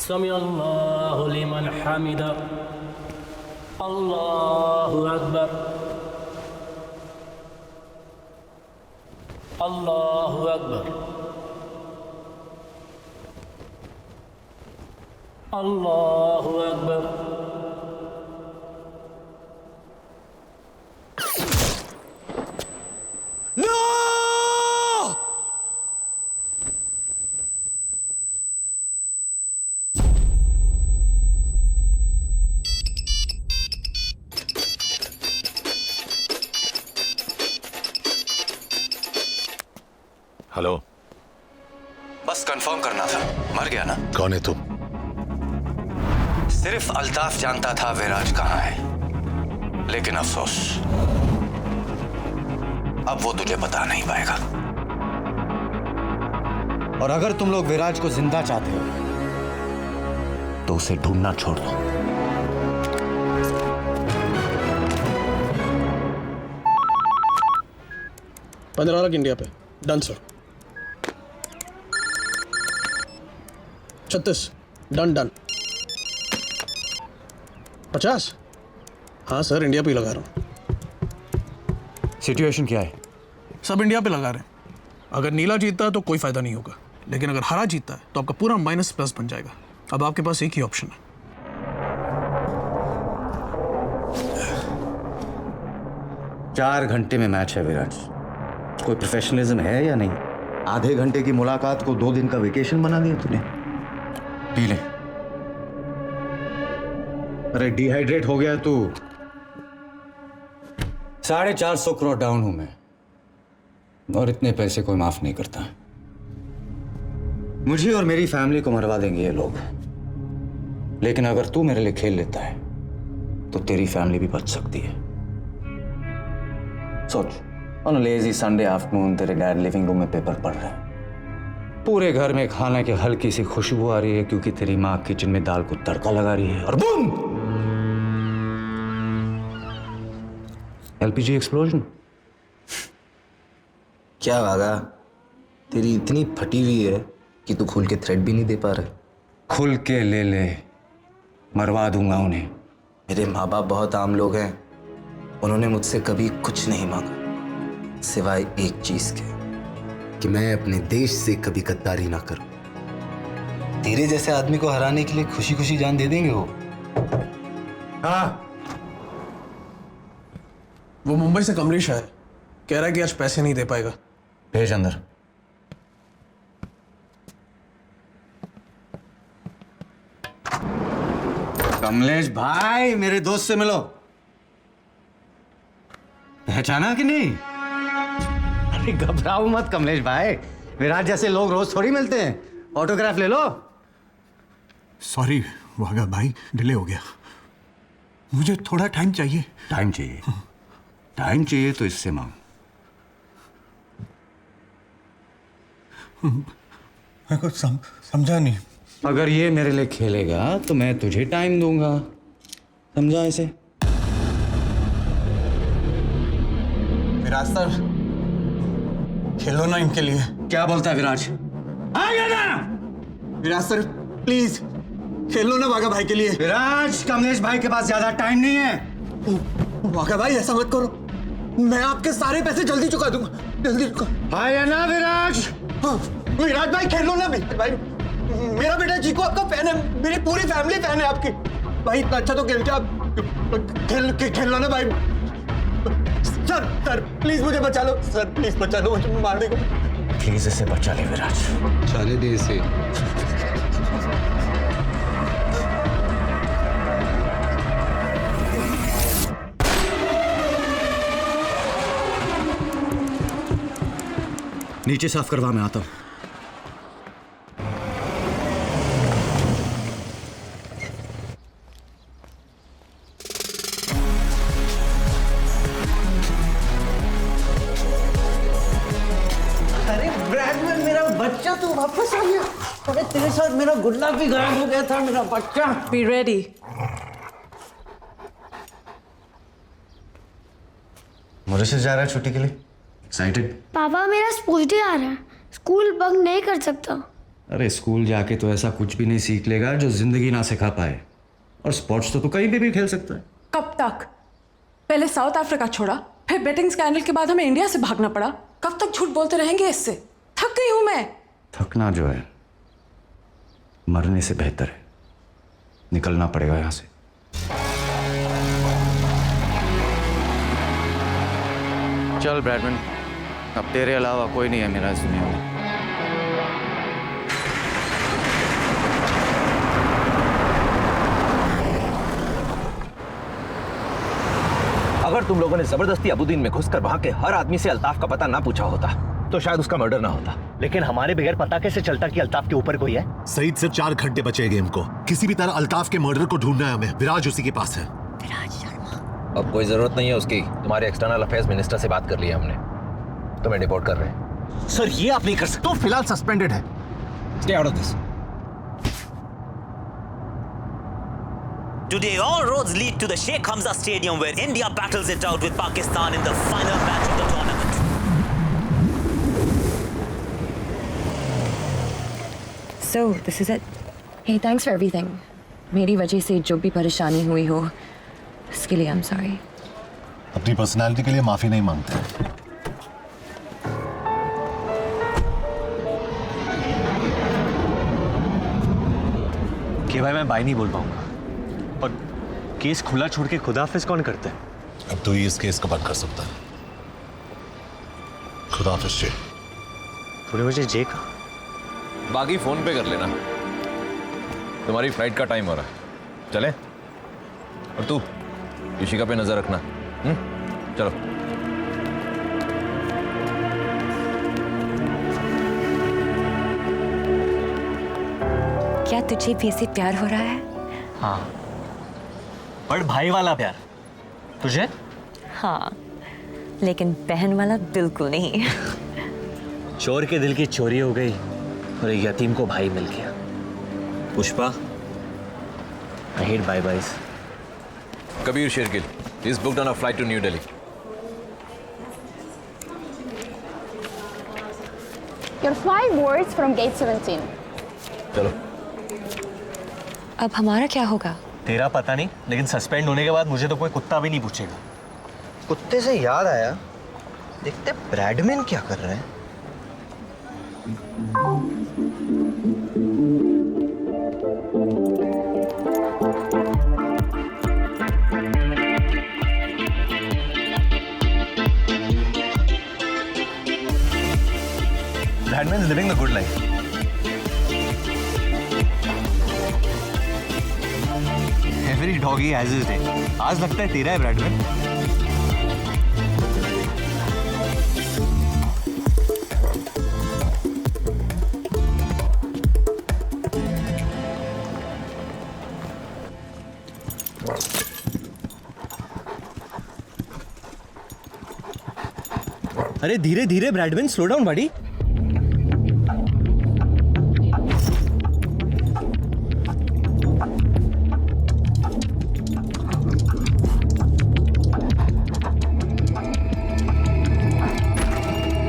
समी अल्लाहु लिमन हमिदा। अल्लाहु अकबर। अल्लाहु अकबर। अल्लाहु अकबर। बस कंफर्म करना था। मर गया ना? कौन है तुम? सिर्फ अल्ताफ जानता था विराज कहाँ है, लेकिन अफसोस अब वो तुझे बता नहीं पाएगा। और अगर तुम लोग विराज को जिंदा चाहते हो तो उसे ढूंढना छोड़ दो। $15 इंडिया पे। Done sir. 36 डन। 50? हाँ सर, इंडिया पे ही लगा रहा हूँ। सिचुएशन क्या है? सब इंडिया पे लगा रहे हैं। अगर नीला जीतता है तो कोई फायदा नहीं होगा, लेकिन अगर हरा जीतता है तो आपका पूरा -+ बन जाएगा। अब आपके पास एक ही ऑप्शन है। चार घंटे में मैच है विराज। कोई प्रोफेशनलिज्म है या नहीं? आधे घंटे की मुलाकात को 2 दिन का वेकेशन बना दिया तूने। पी ले। अरे डिहाइड्रेट हो गया तू। 450 करोड़ डाउन हूं मैं, और इतने पैसे कोई माफ नहीं करता। मुझे और मेरी फैमिली को मरवा देंगे ये लोग, लेकिन अगर तू मेरे लिए खेल लेता है तो तेरी फैमिली भी बच सकती है। सोच, on a lazy Sunday afternoon तेरे डैड लिविंग रूम में पेपर पढ़ रहे हैं। पूरे घर में खाने की हल्की सी खुशबू आ रही है क्योंकि तेरी माँ किचन में दाल को तड़का लगा रही है, और बूम, एलपीजी एक्सप्लोजन। क्या वागा, तेरी इतनी फटी हुई है कि तू खुल के थ्रेड भी नहीं दे पा रहे। खुल के ले ले, मरवा दूंगा उन्हें। मेरे माँ बाप बहुत आम लोग हैं, उन्होंने मुझसे कभी कुछ नहीं मांगा सिवाय एक चीज के, कि मैं अपने देश से कभी गद्दारी ना करूं। तेरे जैसे आदमी को हराने के लिए खुशी खुशी जान दे देंगे वो। हाँ, वो मुंबई से कमलेश है, कह रहा है कि आज पैसे नहीं दे पाएगा। भेज अंदर। कमलेश भाई, मेरे दोस्त से मिलो। पहचाना कि नहीं? अरे घबराओ मत कमलेश भाई, विराज जैसे लोग रोज थोड़ी मिलते हैं। ऑटोग्राफ ले लो। सॉरी वागा भाई, डिले हो गया। मुझे थोड़ा टाइम चाहिए। टाइम चाहिए? टाइम चाहिए तो इससे मांग। मैं कुछ समझा नहीं। अगर ये मेरे लिए खेलेगा तो मैं तुझे टाइम दूंगा, समझा इसे? विराज सर, खेलो ना इनके लिए। क्या बोलता है विराज? आ गया ना विराज सर, प्लीज खेलो ना वागा भाई के लिए। विराज, कमलेश भाई के पास ज्यादा टाइम नहीं है। वागा भाई ऐसा मत करो, मैं आपके सारे पैसे जल्दी चुका दूंगा, जल्दी चुका। भाई है ना विराज? हाँ, विराज भाई खेलो ना भाई। मेरा बेटा जीको आपका फैन है, मेरी पूरी फैमिली फैन है आपकी। भाई इतना अच्छा तो खेलते आप, खेलो ना भाई। सर प्लीज मुझे बचा लो, सर प्लीज बचा लो, मुझे मार देगा। प्लीज इसे बचा ले विराज, चले दे इसे। नीचे साफ करवा, मैं आता हूं। अरे ब्रैडमैन, मेरा बच्चा तो वापस आ गया। अरे तेरे साथ मेरा गुल्ला भी गायब हो गया था, मेरा बच्चा। Be ready. मॉरिशस जा रहा है छुट्टी के लिए? एक्साइटेड? पापा मेरा स्पोर्ट्स डे आ रहा है, स्कूल बंक नहीं कर सकता। अरे स्कूल जाके तो ऐसा कुछ भी नहीं सीख लेगा जो जिंदगी ना सिखा पाए। और स्पोर्ट्स तो तू कहीं भी खेल सकता है। कब तक? पहले साउथ अफ्रीका छोड़ा, फिर बेटिंग स्कैंडल के बाद हमें इंडिया से भागना पड़ा। कब तक झूठ बोलते रहेंगे इससे? थक गई हूं मैं। थकना जो है मरने से बेहतर है। निकलना पड़ेगा यहां से। चल ब्रैडमैन, अब तेरे अलावा कोई नहीं है मेरा इस दुनिया में। अगर तुम लोगों ने जबरदस्ती अबुद्दीन में घुसकर वहां के हर आदमी से अल्ताफ का पता ना पूछा होता तो शायद उसका मर्डर ना होता। लेकिन हमारे बगैर पता कैसे चलता कि अल्ताफ के ऊपर कोई है? सईद, सिर्फ 4 घंटे बचे गेम को। किसी भी तरह अल्ताफ के मर्डर को ढूंढना है हमें। विराज उसी के पास है। अब कोई जरूरत नहीं है उसकी। तुम्हारे एक्सटर्नल अफेयर्स मिनिस्टर से बात कर ली है हमने, तुम्हें डिपोर्ट कर रहे हैं। सर ये आप नहीं कर सकते। तो फिलहाल सस्पेंडेड है। Stay out of this. Today, all roads lead to the Sheikh Hamza Stadium, where India battles it out with Pakistan in the final match of the tournament. So, this is it. Hey, thanks for everything. मेरी वजह से जो भी परेशानी हुई हो, इसके लिए I'm sorry. अपनी पर्सनालिटी के लिए माफी नहीं मांगते। कि भाई मैं बाय नहीं बोल पाऊंगा, पर केस खुला छोड़ के खुदाफिज कौन करता है? अब तो ही इस केस को बंद कर सकता है। खुदाफिज जी। तूने मुझे जे कहा? बाकी फोन पे कर लेना। तुम्हारी फ्लाइट का टाइम हो रहा है, चले? और तू ऋषिका पे नजर रखना। चलो। क्या तुझे भी ऐसे प्यार हो रहा है? हाँ, बड़ भाई वाला प्यार। तुझे? हाँ, लेकिन बहन वाला बिल्कुल नहीं। चोर के दिल की चोरी हो गई और एक यतीम को भाई मिल गया। Pushpa, I hate bye-byes. Kabir Shergill is booked on a flight to New Delhi. Your flight boards from gate 17. चलो। अब हमारा क्या होगा? तेरा पता नहीं, लेकिन सस्पेंड होने के बाद मुझे तो कोई कुत्ता भी नहीं पूछेगा। कुत्ते से याद आया, देखते ब्रैडमैन क्या कर रहा है। Bradman is living the good life. Every doggy has his day. आज लगता है तेरा है ब्रैडमैन। अरे धीरे धीरे ब्रैडमैन, स्लो डाउन बड़ी।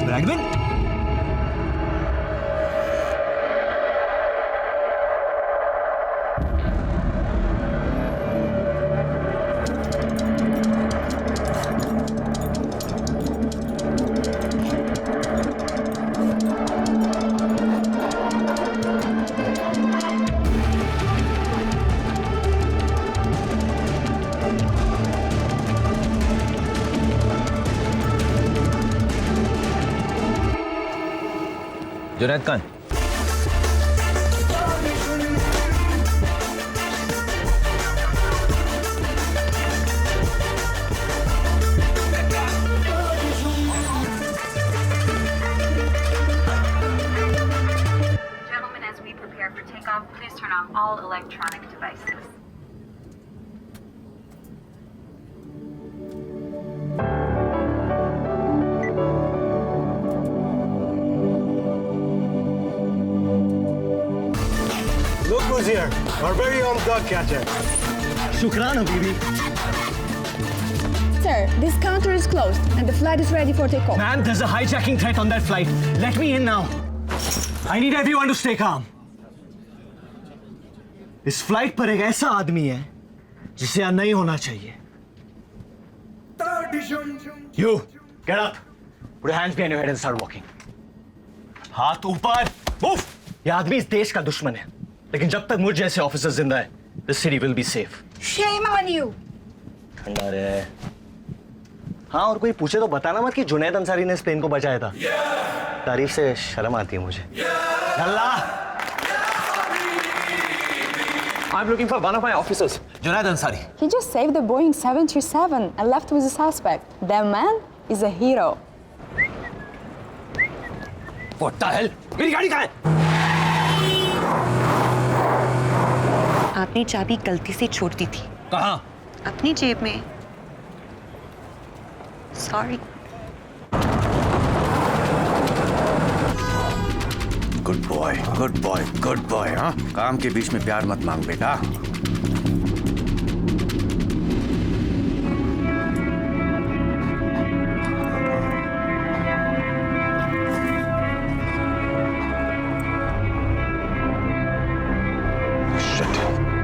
Bradman, Junaid Khan, Gentlemen, as we prepare for takeoff, please turn off all electronic devices. Look who's here, our very own dog catcher. शुक्रान हबीबी। Sir, this counter is closed and the flight is ready for takeoff. Man, there's a hijacking threat on that flight. Let me in now. I need everyone to stay calm. इस फ्लाइट पर एक ऐसा आदमी है जिसे यहाँ नहीं होना चाहिए। You, get up. Put your hands behind your head and start walking. हाथ ऊपर. Move. ये आदमी इस देश का दुश्मन है, लेकिन जब तक मुझ जैसे ऑफिसर जिंदा है, this city will be safe. Shame on you. ठंडा रहे। हाँ, और कोई पूछे तो बताना मत कि जुनैद अंसारी ने इस प्लेन को बचाया था। तारीफ से शर्म आती है मुझे। अल्लाह! I'm looking for one of my officers, Junaid Ansari. He just saved the Boeing 737 and left with the suspect. That man is a hero. What the hell? मेरी गाड़ी कहाँ है? आपने चाबी गलती से छोड़ दी थी। कहाँ? अपनी जेब में। Sorry. Good boy, good boy, good boy. हाँ, काम के बीच में प्यार मत मांग बेटा।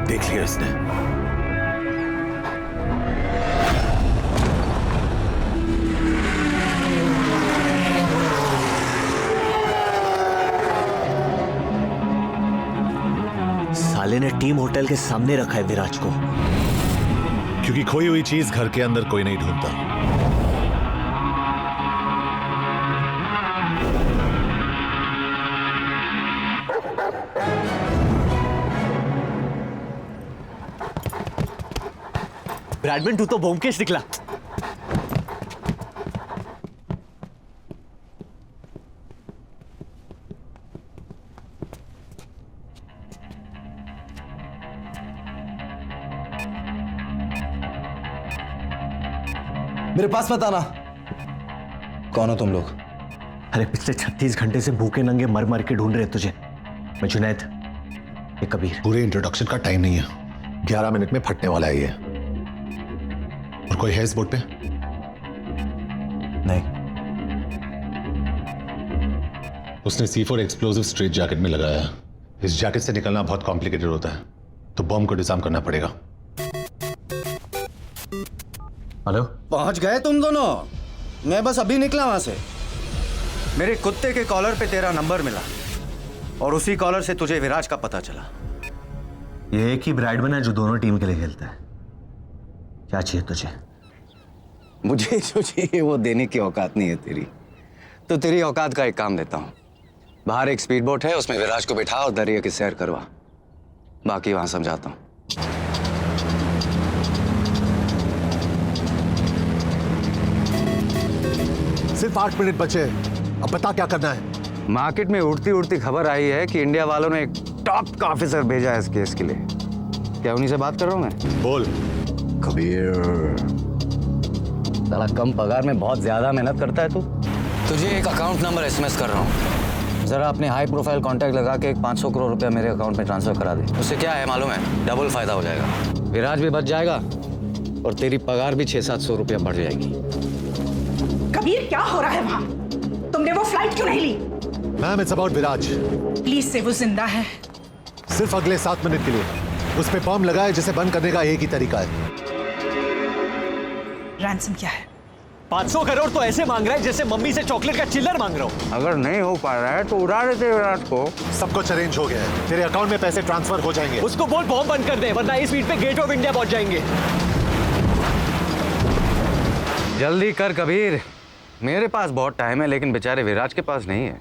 देख लिया इसने। साले ने टीम होटल के सामने रखा है विराज को। क्योंकि खोई हुई चीज घर के अंदर कोई नहीं ढूंढता। ब्रैडमैन तू तो ब्योमकेश निकला। मेरे पास मत आना। कौन हो तुम लोग? अरे पिछले 36 घंटे से भूखे नंगे मर मर के ढूंढ रहे तुझे। मैं जुनैद, ये कबीर। पूरे इंट्रोडक्शन का टाइम नहीं है, 11 मिनट में फटने वाला है ये। और कोई है इस बोट पे? नहीं। उसने C4 एक्सप्लोसिव स्ट्रेट जैकेट में लगाया है। इस जैकेट से निकलना बहुत कॉम्प्लिकेटेड होता है, तो बम को डिजाइन करना पड़ेगा। हेलो, पहुंच गए तुम दोनों? मैं बस अभी निकला वहां से। मेरे कुत्ते के कॉलर पे तेरा नंबर मिला और उसी कॉलर से तुझे विराज का पता चला। ये एक ही ब्रैडमैन है जो दोनों टीम के लिए खेलता है। क्या चाहिए तुझे? मुझे जो चाहिए वो देने की औकात नहीं है तेरी। तो तेरी औकात का एक काम देता हूं। बाहर एक स्पीड बोट है, उसमें विराज को बिठा और दरिया की सैर करवा। बाकी वहां समझाता हूं। सिर्फ 8 मिनट बचे, अब बता क्या करना है। मार्केट में उड़ती उड़ती खबर आई है कि इंडिया वालों ने एक टॉप का ऑफिसर भेजा है इस केस के लिए। क्या उन्हीं से बात कर रहा हूं मैं? बोल। कबीर, साला कम पगार में बहुत ज्यादा मेहनत करता है तू। तुझे एक अकाउंट नंबर SMS कर रहा हूँ, जरा अपने हाई प्रोफाइल कॉन्टैक्ट लगा के 500 करोड़ रुपया मेरे अकाउंट में ट्रांसफर करा दे। उससे क्या है मालूम है? डबल फायदा हो जाएगा। विराज भी बच जाएगा और तेरी पगार भी 600-700 रुपया बढ़ जाएगी। कबीर, क्या हो रहा है वहाँ? तुमने वो फ्लाइट क्यों नहीं ली? Ma'am, it's about Viraj. Please से वो जिंदा है। सिर्फ अगले 7 मिनट के लिए। उस पे बम लगाए, जिसे बंद करने का एक ही तरीका है। रैंसम क्या है? 500 करोड़ तो ऐसे मांग रहा है जैसे मम्मी से चॉकलेट का चिल्लर मांग रहा हूँ। अगर नहीं हो पा रहा है तो उड़ा देते विराट को। सब कुछ अरेंज हो गया है, तेरे अकाउंट में पैसे ट्रांसफर हो जाएंगे। उसको बोल बॉम्ब बंद कर दे, वरना इस स्पीड पे गेट ऑफ इंडिया पहुंच जाएंगे। जल्दी कर कबीर, मेरे पास बहुत टाइम है, लेकिन बेचारे विराज के पास नहीं है।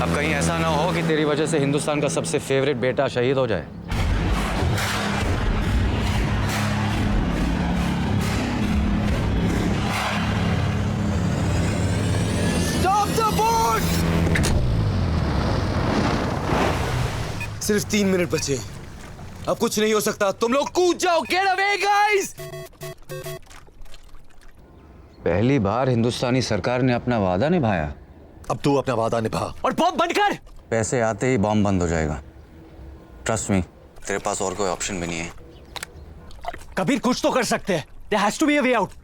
अब कहीं ऐसा ना हो कि तेरी वजह से हिंदुस्तान का सबसे फेवरेट बेटा शहीद हो जाए। Stop the boat! सिर्फ 3 मिनट बचे, अब कुछ नहीं हो सकता। तुम लोग कूद जाओ। Get away, guys! पहली बार हिंदुस्तानी सरकार ने अपना वादा निभाया। अब तू अपना वादा निभा और बॉम्ब बंद कर। पैसे आते ही बॉम्ब बंद हो जाएगा। ट्रस्ट मी, तेरे पास और कोई ऑप्शन भी नहीं है। कबीर, कुछ तो कर सकते हैं। There has to be a way out.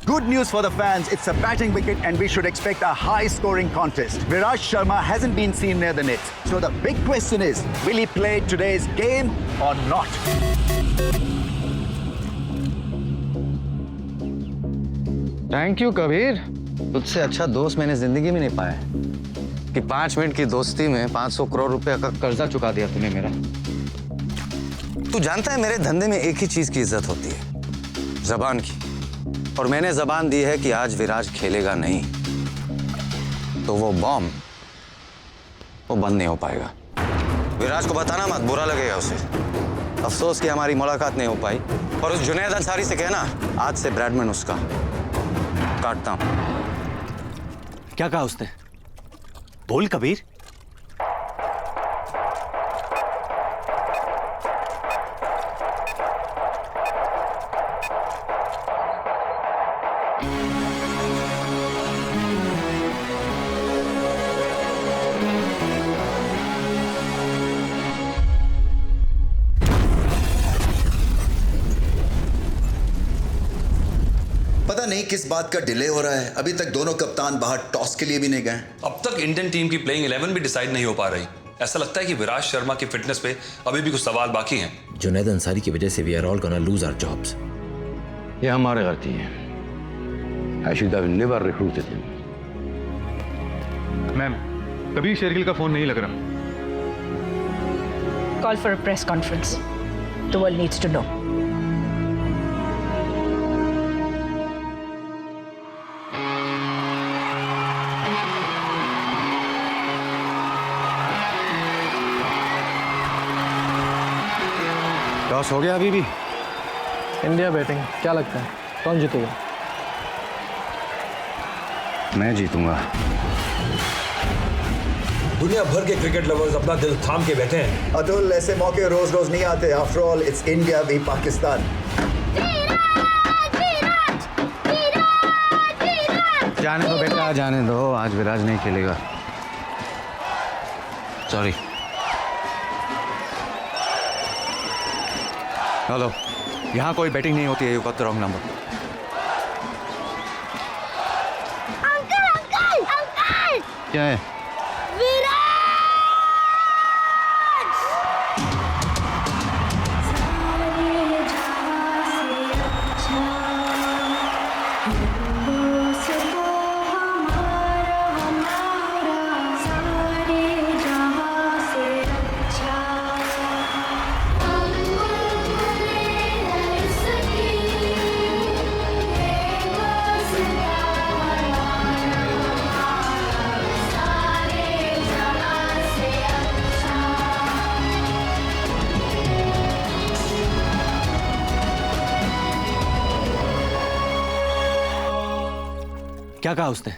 Good news for the fans, it's a batting wicket and we should expect a high-scoring contest. Viraj Sharma hasn't been seen near the net. So the big question is, will he play today's game or not? Thank you Kabir, तुझसे अच्छा दोस्त मैंने जिंदगी में नहीं पाया कि 5 मिनट की दोस्ती में 500 करोड़ रुपए का कर्जा चुका दिया तूने मेरा। तू जानता है मेरे धंधे में एक ही चीज की इज्जत होती है, जबान की। और मैंने जबान दी है कि आज विराज खेलेगा नहीं तो वो बॉम्ब वो बंद नहीं हो पाएगा। विराज को बताना मत, बुरा लगेगा उसे। अफसोस कि हमारी मुलाकात नहीं हो पाई। और उस जुनैद अंसारी से कहना आज से ब्रैडमैन उसका। काटता हूं। क्या कहा उसने? बोल कबीर। पता नहीं किस बात का डिले हो रहा है, अभी तक दोनों कप्तान बाहर टॉस के लिए भी नहीं गए। अब तक इंडियन टीम की प्लेइंग 11 भी डिसाइड नहीं हो पा रही। ऐसा लगता है कि विराट शर्मा की फिटनेस पे अभी भी कुछ सवाल बाकी हैं। जुनैद अंसारी की वजह से we are all gonna lose our jobs. ये हमारी गलती है। I should have never recruited him. Ma'am, कभी शेरगिल का फोन नहीं लग रहा। Call for a press conference. The world needs to know. Toss हो गया अभी भी? इंडिया बैटिंग, क्या लगता है कौन जीतेगा? मैं जीतूंगा। दुनिया भर के क्रिकेट लवर्स अपना दिल थाम के बैठे हैं। अतुल, ऐसे मौके रोज रोज नहीं आते। After all it's India v Pakistan. जाने दो बेटा, जाने दो। आज विराज नहीं खेलेगा। सॉरी। हेलो, यहाँ कोई बैटिंग नहीं होती है। You got the wrong number. Uncle uncle uncle, क्या है? क्या कहा उसने?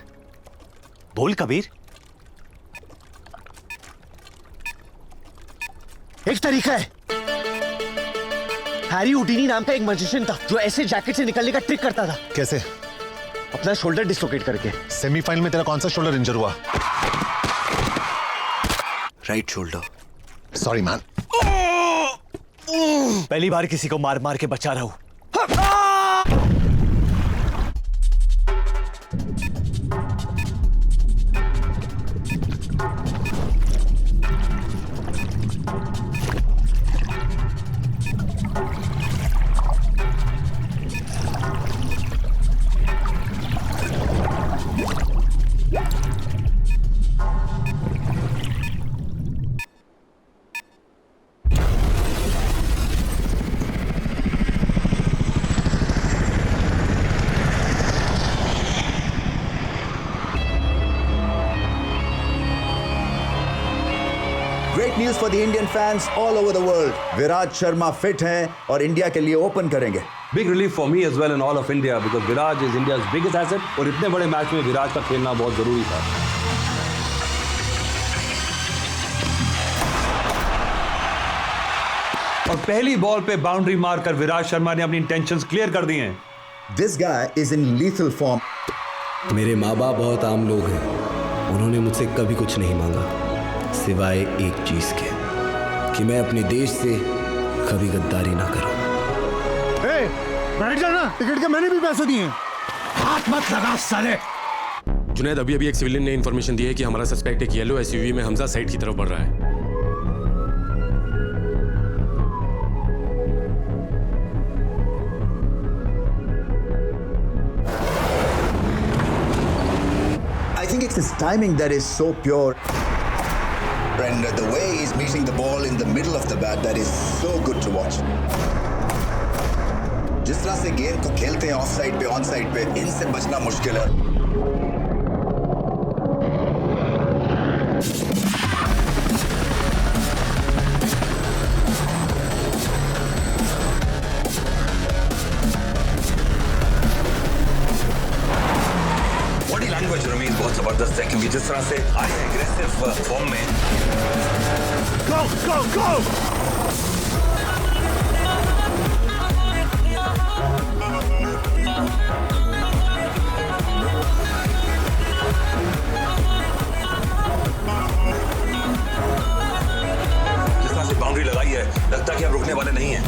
बोल कबीर। एक तरीका है। हैरी हुडीनी नाम का एक मैजिशियन था जो ऐसे जैकेट से निकलने का ट्रिक करता था। कैसे? अपना शोल्डर डिसलोकेट करके। सेमीफाइनल में तेरा कौन सा शोल्डर इंजर हुआ? Right shoulder. Sorry man. पहली बार किसी को मार मार के बचा रहा हूं। Great news for the Indian fans all over the world. Virat Sharma fit हैं और इंडिया के लिए ओपन करेंगे। Big relief for me as well and all of India because Virat is India's biggest asset और इतने बड़े मैच में विराट का खेलना बहुत जरूरी था। और पहली बॉल पे बाउंड्री मारकर विराट शर्मा ने अपनी इंटेंशंस क्लियर कर दी हैं। This guy is in lethal form. मेरे माँ बाप बहुत आम लोग हैं। उन्होंने मुझसे कभी कुछ नहीं मांगा सिवाय एक चीज के कि मैं अपने देश से कभी गद्दारी ना करूं। बैठ जाना, टिकट के मैंने भी पैसे दिए। हाथ मत लगा साले। जुनैद, अभी एक सिविलियन ने इन्फॉर्मेशन दी है कि हमारा सस्पेक्ट एक येलो एसयूवी में हमजा साइड की तरफ बढ़ रहा है। I think it's his timing that is so pure. And the way he's meeting the ball in the middle of the bat, that is so good to watch. जिस तरह से गेंद को खेलते हैं ऑफ साइड पे, ऑन साइड पे, इनसे बचना मुश्किल है। बॉडी लैंग्वेज रमीज बहुत जबरदस्त है क्योंकि जिस तरह से आए एग्रेसिव फॉर्म में। Go, go, go! जिस तरह से बाउंड्री लगाई है, लगता है कि आप रुकने वाले नहीं हैं।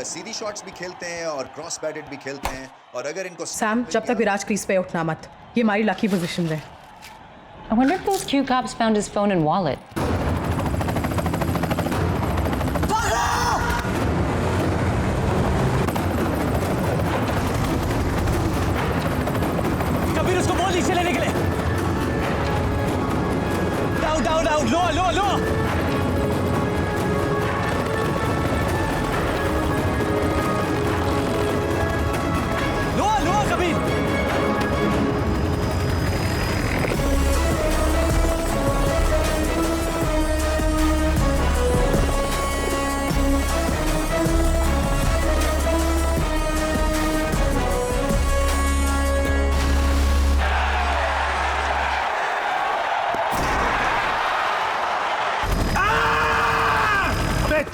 सीधी शॉट्स भी खेलते हैं और क्रॉस बैटेड भी खेलते हैं और अगर इनको सैम, जब तक विराज क्रीज पे उठना मत। ये हमारी लकी पोजीशन है। I wonder if those Q cops found his phone and wallet. Kabir उसको बोल नीचे लेने के लिए। डाउन डाउन डाउन, लो लो लो।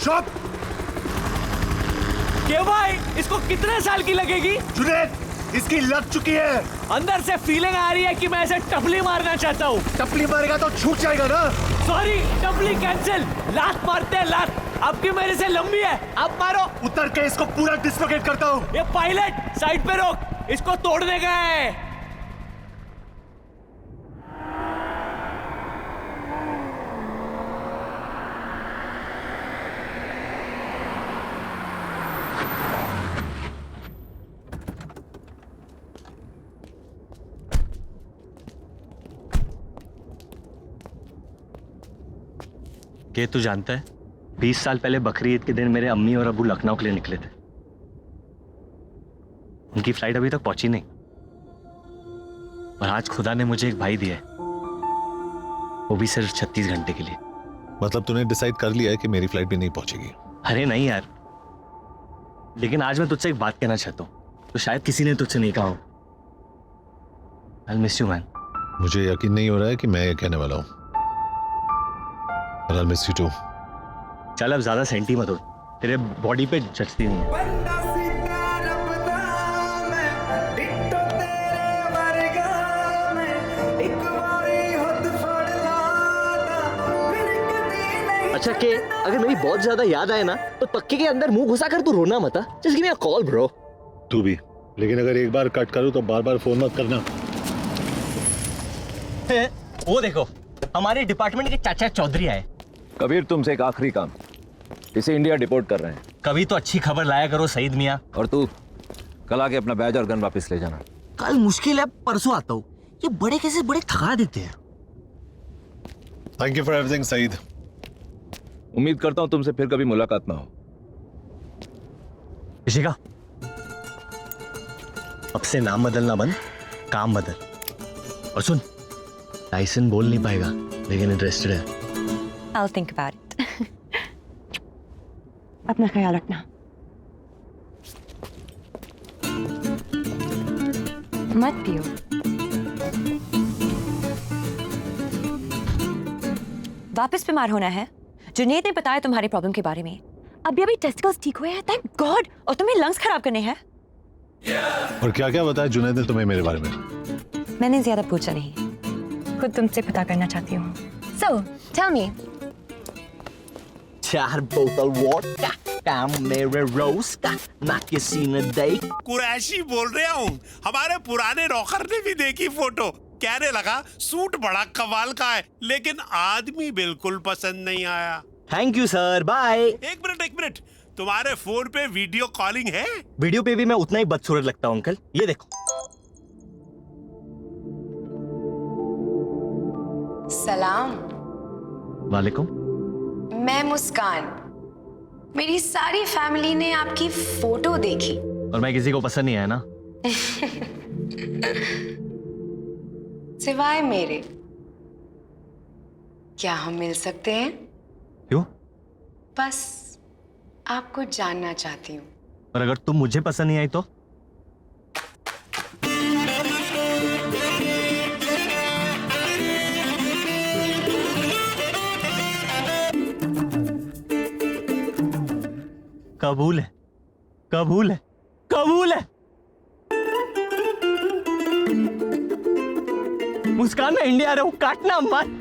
चुप! क्यों भाई, इसको कितने साल की लगेगी? जुनैद, इसकी लग चुकी है। अंदर से फीलिंग आ रही है कि मैं इसे टपली मारना चाहता हूँ। टपली मारेगा तो छूट जाएगा ना। सॉरी, टपली कैंसिल। लात मारते हैं लात। आपकी मेरे से लंबी है, अब मारो। उतर के इसको पूरा डिसलोकेट करता हूँ। ये पायलट साइड पे रोक, इसको तोड़ने गए। के तू जानता है, 20 साल पहले बकरी ईद के दिन मेरे अम्मी और अबू लखनऊ के लिए निकले थे। उनकी फ्लाइट अभी तक पहुंची नहीं, और आज खुदा ने मुझे एक भाई दिया है, वो भी सिर्फ 36 घंटे के लिए। मतलब तूने डिसाइड कर लिया है कि मेरी फ्लाइट भी नहीं पहुंचेगी? अरे नहीं यार, लेकिन आज मैं तुझसे एक बात कहना चाहता हूँ, तो शायद किसी ने तुझसे नहीं कहा हो। I'll miss you, man. मुझे यकीन नहीं हो रहा है कि मैं ये कहने वाला हूँ। I'll miss you too. चल अब ज्यादा सेंटी मत हो, तेरे बॉडी पे जचती नहीं है। अच्छा के अगर मेरी बहुत ज्यादा याद आए ना तो पक्के के अंदर मुंह घुसा कर तू रोना मत। Just give me a call bro. तू भी, लेकिन अगर एक बार कट करूं तो बार बार फोन मत करना। वो देखो, हमारे डिपार्टमेंट के चाचा चौधरी आए। कबीर, तुमसे एक आखिरी काम, इसे इंडिया डिपोर्ट कर रहे हैं। कभी तो अच्छी खबर लाया करो सईद मियाँ। और तू कल आके अपना बैज और गन वापस ले जाना। कल मुश्किल है, परसों आता हूँ। ये बड़े कैसे बड़े थका देते हैं। Thank you for everything Saeed. उम्मीद करता हूँ तुमसे फिर कभी मुलाकात ना हो। ऋषिका, अब से नाम बदलना बंद, काम बदल। और सुन, टाइसन बोल नहीं पाएगा लेकिन इंटरेस्टेड है। I'll think about it. अपना ख्याल रखना। मत पियो। वापस बीमार होना है? जुनैद ने बताया तुम्हारी प्रॉब्लम के बारे में। अभी अभी टेस्टिकल्स ठीक हुए हैं, थैंक गॉड। और तुम्हें लंग्स खराब करने हैं। और क्या क्या बताया जुनैद ने तुम्हें मेरे बारे में? मैंने ज्यादा पूछा नहीं। खुद तुमसे पता करना चाहती हूँ। So, tell me. 4 बोतल वोडका, काम मेरे रोज का, ना किसी ने देख। कुरैशी बोल रहा हूँ। हमारे पुराने नौकर ने भी देखी फोटो, कहने लगा सूट बड़ा कमाल का है, लेकिन आदमी बिल्कुल पसंद नहीं आया। Thank you sir, bye. एक मिनट, तुम्हारे फोन पे वीडियो कॉलिंग है? वीडियो पे भी मैं उतना ही बदसूरत लगता हूँ अंकल, ये देखो। सलाम। वालेकुम। मैं मुस्कान। मेरी सारी फैमिली ने आपकी फोटो देखी। और मैं किसी को पसंद नहीं आया ना? सिवाय मेरे। क्या हम मिल सकते हैं? क्यों? बस आपको जानना चाहती हूँ। और अगर तुम मुझे पसंद नहीं आई तो? कबूल है, कबूल है, कबूल है। मुस्कान, मैं इंडिया आ रहा हूं, काटना मत।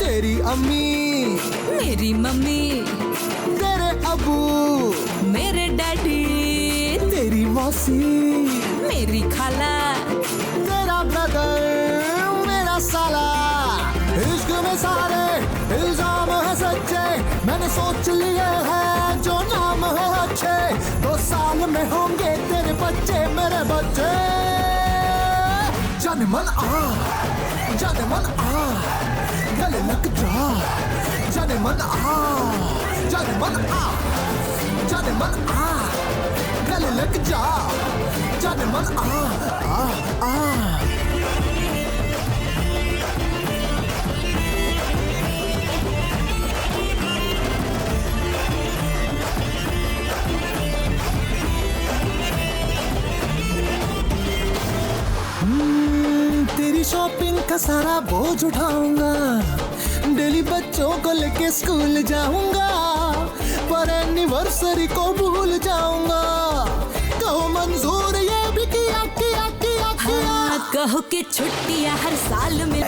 तेरी अम्मी, मेरी मम्मी, तेरे अबू, मेरे डैडी, तेरी मौसी, मेरी खाला, तेरा ब्रदर, मेरा साला। इश्क में सारे इल्जाम है सच्चे, मैंने सोच लिए हैं जो नाम है अच्छे। 2 साल में होंगे तेरे बच्चे, मेरे बच्चे। जाने मन आ, जाने मन आ, गले लग जा। जाने मन आ, जाने मन आ, जाने मन आ, गले लग जा। जाने मन आ। तेरी शॉपिंग का सारा बोझ उठाऊंगा, डेली बच्चों को लेके स्कूल जाऊंगा, पर एनिवर्सरी को भूल जाऊंगा। कहो मंजूर ये भी किया। कहो कि छुट्टियां हर साल में